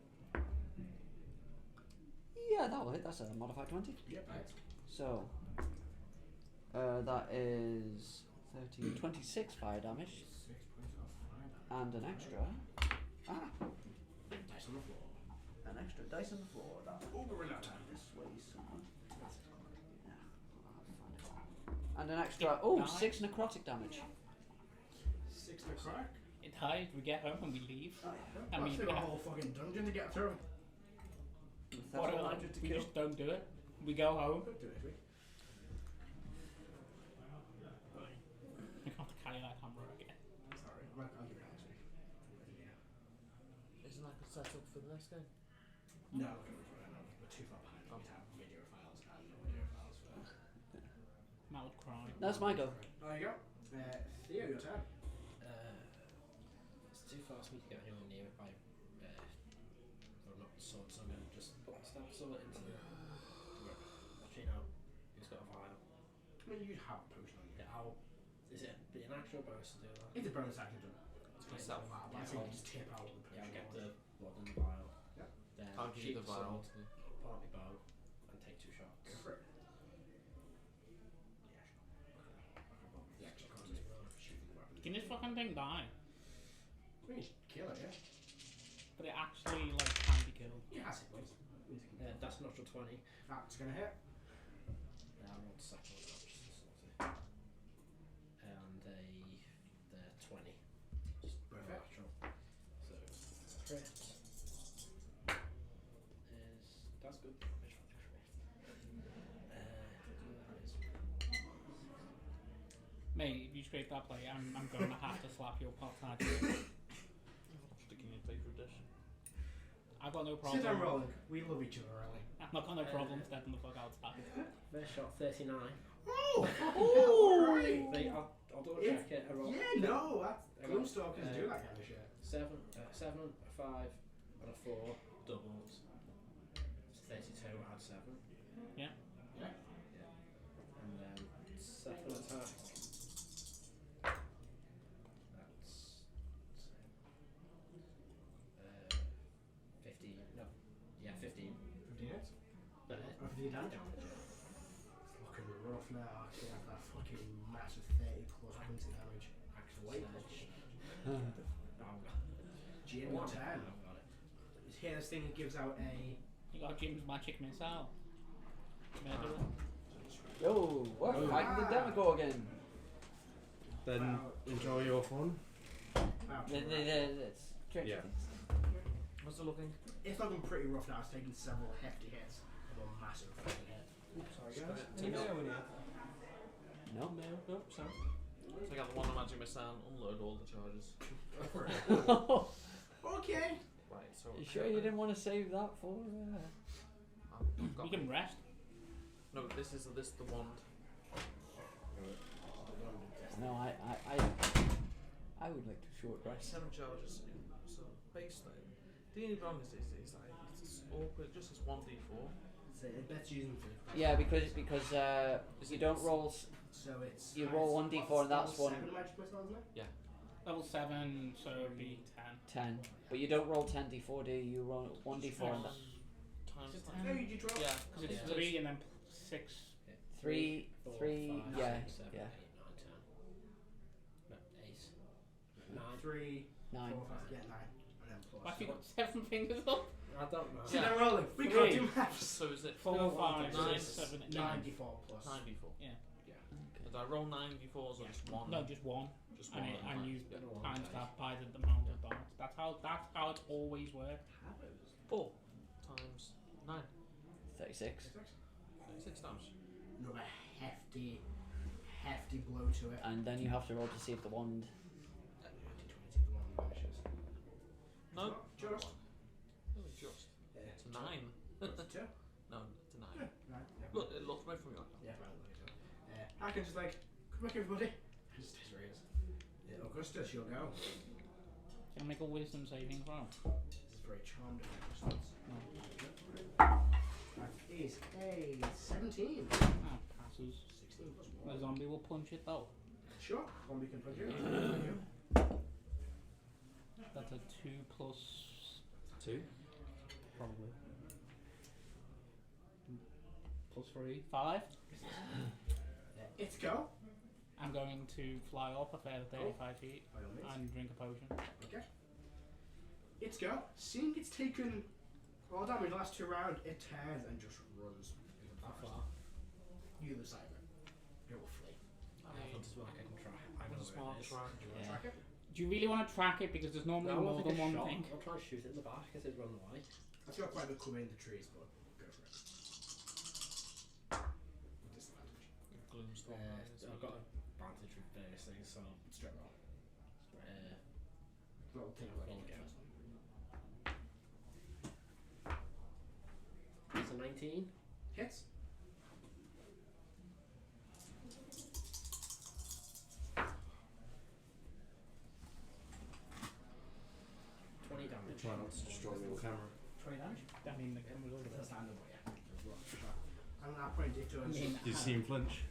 Yeah, that'll hit. That's a modified 20. Yep, right. So, that is 13, 26 fire damage, 6 points of fire damage. and an extra. Dice on the floor. An extra dice on the floor. That Oh, we're out of time. this way somewhere. That's And an extra. Oh, Nice. 6 necrotic damage. 6 to crack. It hides, we get home and we leave. I I mean, mean, a whole fucking dungeon to get through. What do Thessalhydra we, to we kill. just don't do it. We go home. Could do it, we. We have to carry that camera again. Sorry, I'll give it out to you. Isn't that good setup for the next game? No, we're too far behind. We have video files and no video files for. Matt would cry. That's my go. There you go. Theo, your turn. It's too far for me to get anyone near it by. Well, not sword, so I'm going to just stab some into the. Actually, no. Who's got a vial? I mean, you'd have a potion on you. Yeah, is it an actual bonus to do that? It's a bonus action to It's It's myself. not bad, but I think you just tip out the potion. Yeah, I'll get the blood in the vial. Yep. Then I'll give you the shoot vial. sword, pull out my bow, and take 2 shots. Go for it. Yeah, sure. The extra card is shooting the weapon. Can this fucking thing die? I mean, you should kill it, yeah? But it actually like can be killed. Yeah, that's it, boys. That's an natural 20. That's gonna hit. I rolled second one, which is naughty. And the 20. Just Perfect. natural. So, crit is. That's good damage for the crit. That is. Mate, if you scrape that plate, I'm going to have to slap your pot tag. Sticking your favourite dish. I've got no Sit down, problem. rolling. We love each other, really. I've not got no problem stepping the fuck outside. First shot 39. Oh! Ooh! Wait, I'll double If- check it. I rolled Yeah, no, that's. I got, Gloomstalkers do that kind of shit. 7, a 5, and a 4 doubled. It's 32. I had 7. Yeah. Yeah. And then second attack. That's 15. No, yeah, 15. 15 hits? But 15 damage? damage. It's looking rough now. Actually, have that fucking massive 30 plus points of damage. Actual Wait. damage. Jim, your turn. I've got it. Here, this thing gives out a You got Jim's magic missile. Murderer. Yo, we're Oh. fighting the Demogorgon. Then enjoy your fun. It's tricky. Yeah. What's it looking? It's looking pretty rough now. It's taken several hefty hits. One massive fucking hit. Sorry guys. No. No, sound. Take out the one magic missile, unload all the charges. Okay. Right, so. You sure you didn't want to save that for? I've got You can rest. No, this is the wand. No, I would like to short rest. 7 charges. So baseline. The only problem is that it's awkward. Just as 1d4. So that's using for Yeah, because you don't roll. So it's You roll 1d4 and that's one. 7 magic missile, isn't it? Level 7, so it'd be 10. 10, but you don't roll 10d4, do you? You roll 1d4 and that. Times Is it 10. No, you drop. Yeah, Because it's Yeah. 3 and then 6. 3, 3, yeah, 7, yeah. 8, 9, 10. No, 8. 9. 3, 9. 4, 5, yeah, 9. And then plus. Why have you got 7 fingers up? I don't know. See, they're rolling. We can't do maths. So is it 4, No, 5, nine, 6, 7, 8. 94 plus. 9d4? Yeah. Did I roll 9d4s or just one? No, just 1. Just one. And you Yeah. times that by the amount of dots. That's how it's always worked. 4 times 9. 36. 36 times. Another hefty blow to it. And then you have to roll to see if the wand. 20, the one vanishes. No. Just. No, just. Yeah. It's a 9. It's 2. No, it's a 9. Yeah. Right. Yeah. Look, it looked right from your account. Yeah, right, look at it. I can just like, come back everybody. And just stays where he is. Yeah, Augustus, you'll go. Can I make a wisdom saving throw? This is very charmed of Augustus. No. That is a 17. Ah, passes. 16 plus The 1. zombie will punch it though. Sure, zombie can punch you. That's a 2 plus 2. probably. Plus 3, 5. It's go. I'm going to fly up a further 35 feet By all means. and drink a potion. Okay. It's go. Seeing it's taken all damage the last 2 rounds, it turns and just runs even that far. You the side of it. It will flee. I can try. I know What's a smart where it is. track? Do you want to Yeah. track it? Do you really want to track it? Because there's normally No, more I'll than take a one shot. thing. I'll try and shoot it in the back as it runs away. I've got quite a bit coming in the trees, but go for it. Disadvantage. Gloomstorm. I've got advantage with various things, so Straight roll. Well, take a look. roll again. It's a 19. Hits. Try not to destroy your camera. 20 damage. I mean, the camera's over That's there. understandable, yeah. And at that point, it does. I mean, Did you see him flinch?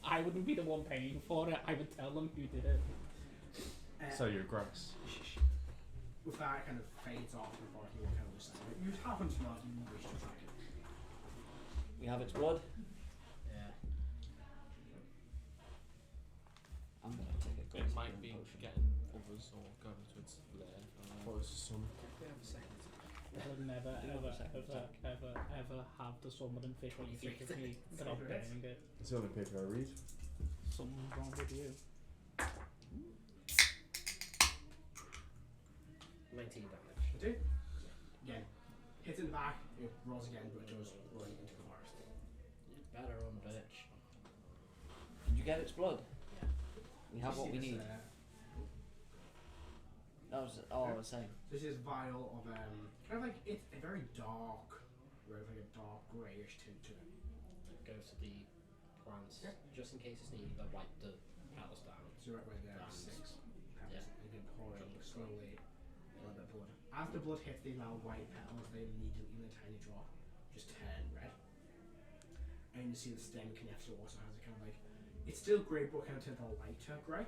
I wouldn't be the one paying for it. I would tell them who did it. So you're grass. With that, it kind of fades off before he will kind of decide. You happen to not even wish to attack it. We have its blood. Yeah. I'm gonna take a It crazy might healing be potion. getting others or going to its lair. Close to some. We have a second. I would never, ever have the summoning fish when you think of me without burning it. It's the only paper I read. Something's wrong with you. 19 damage. It did. Again, hits in the back, it rolls again, but it does run into the forest. You better run, bitch. Did you get its blood? Yeah. We have You what see we this, need. That was all I was saying. This is vial of kind of like it's a very dark, like a dark greyish tint to it. Go to the plants, Yeah. just in case it's needed. I'll wipe the petals down. So right where there are Rounds. 6 petals. Yeah. They've been pouring slowly a little bit of blood. As the blood hits these now white petals, they immediately, in a tiny drop, just turn red. And you see the stem connector also has a kind of like, it's still grey, but kind of turns a lighter grey.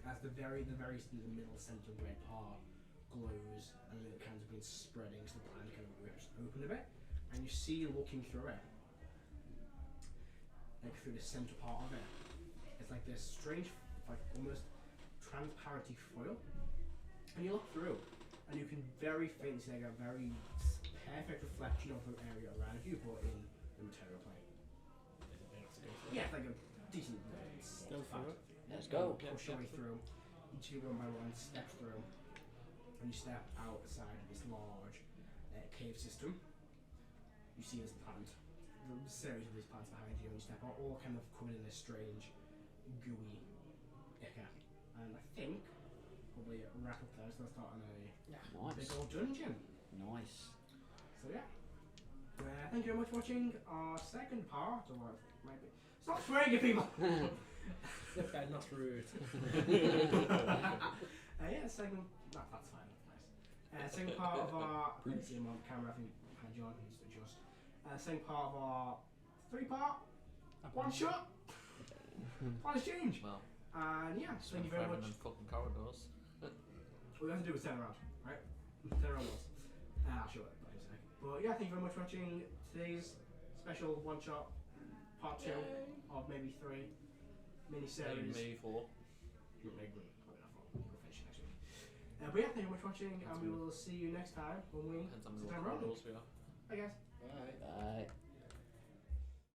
As the middle centre red part glows and then it kind of been spreading, so the plant kind of rips open a bit, and you see looking through it, like through the centre part of it, it's like this strange, like almost transparency foil, and you look through, and you can very faintly see like a very perfect reflection of the area around you, but in the material plane. Is it big enough to go through? Yeah, like a decent. Go for it. Let's go. Push your way through. Each of you one by one step through, and you step outside of this large cave system. You see this plant, the series of these plants behind you, and you step out, all kind of covered in this strange, gooey ichor. And I think probably wrap up there, so let's start on a Nice. big old dungeon. Nice. So yeah. Thank you very much for watching our second part, or what it might be. Stop swearing at people! This guy not rude. Yeah, second. No, that's fine. Nice. Second part of our. I can't see him on camera. I think behind John needs to adjust. Second part of our 3-part one shot. Plans change. Well, And yeah, thank you very much. Fucking corridors. All we have to do is turn around, right? Turn around once. I'll show it in a second. But yeah, thank you very much for watching today's special one shot part 2 of maybe 3 mini-series. Maybe 4. Maybe we'll finish it next week. But yeah, thank you very much for watching, and we will see you next time when we Depends on sit what down around. corridors we are. Bye guys. Bye. Bye.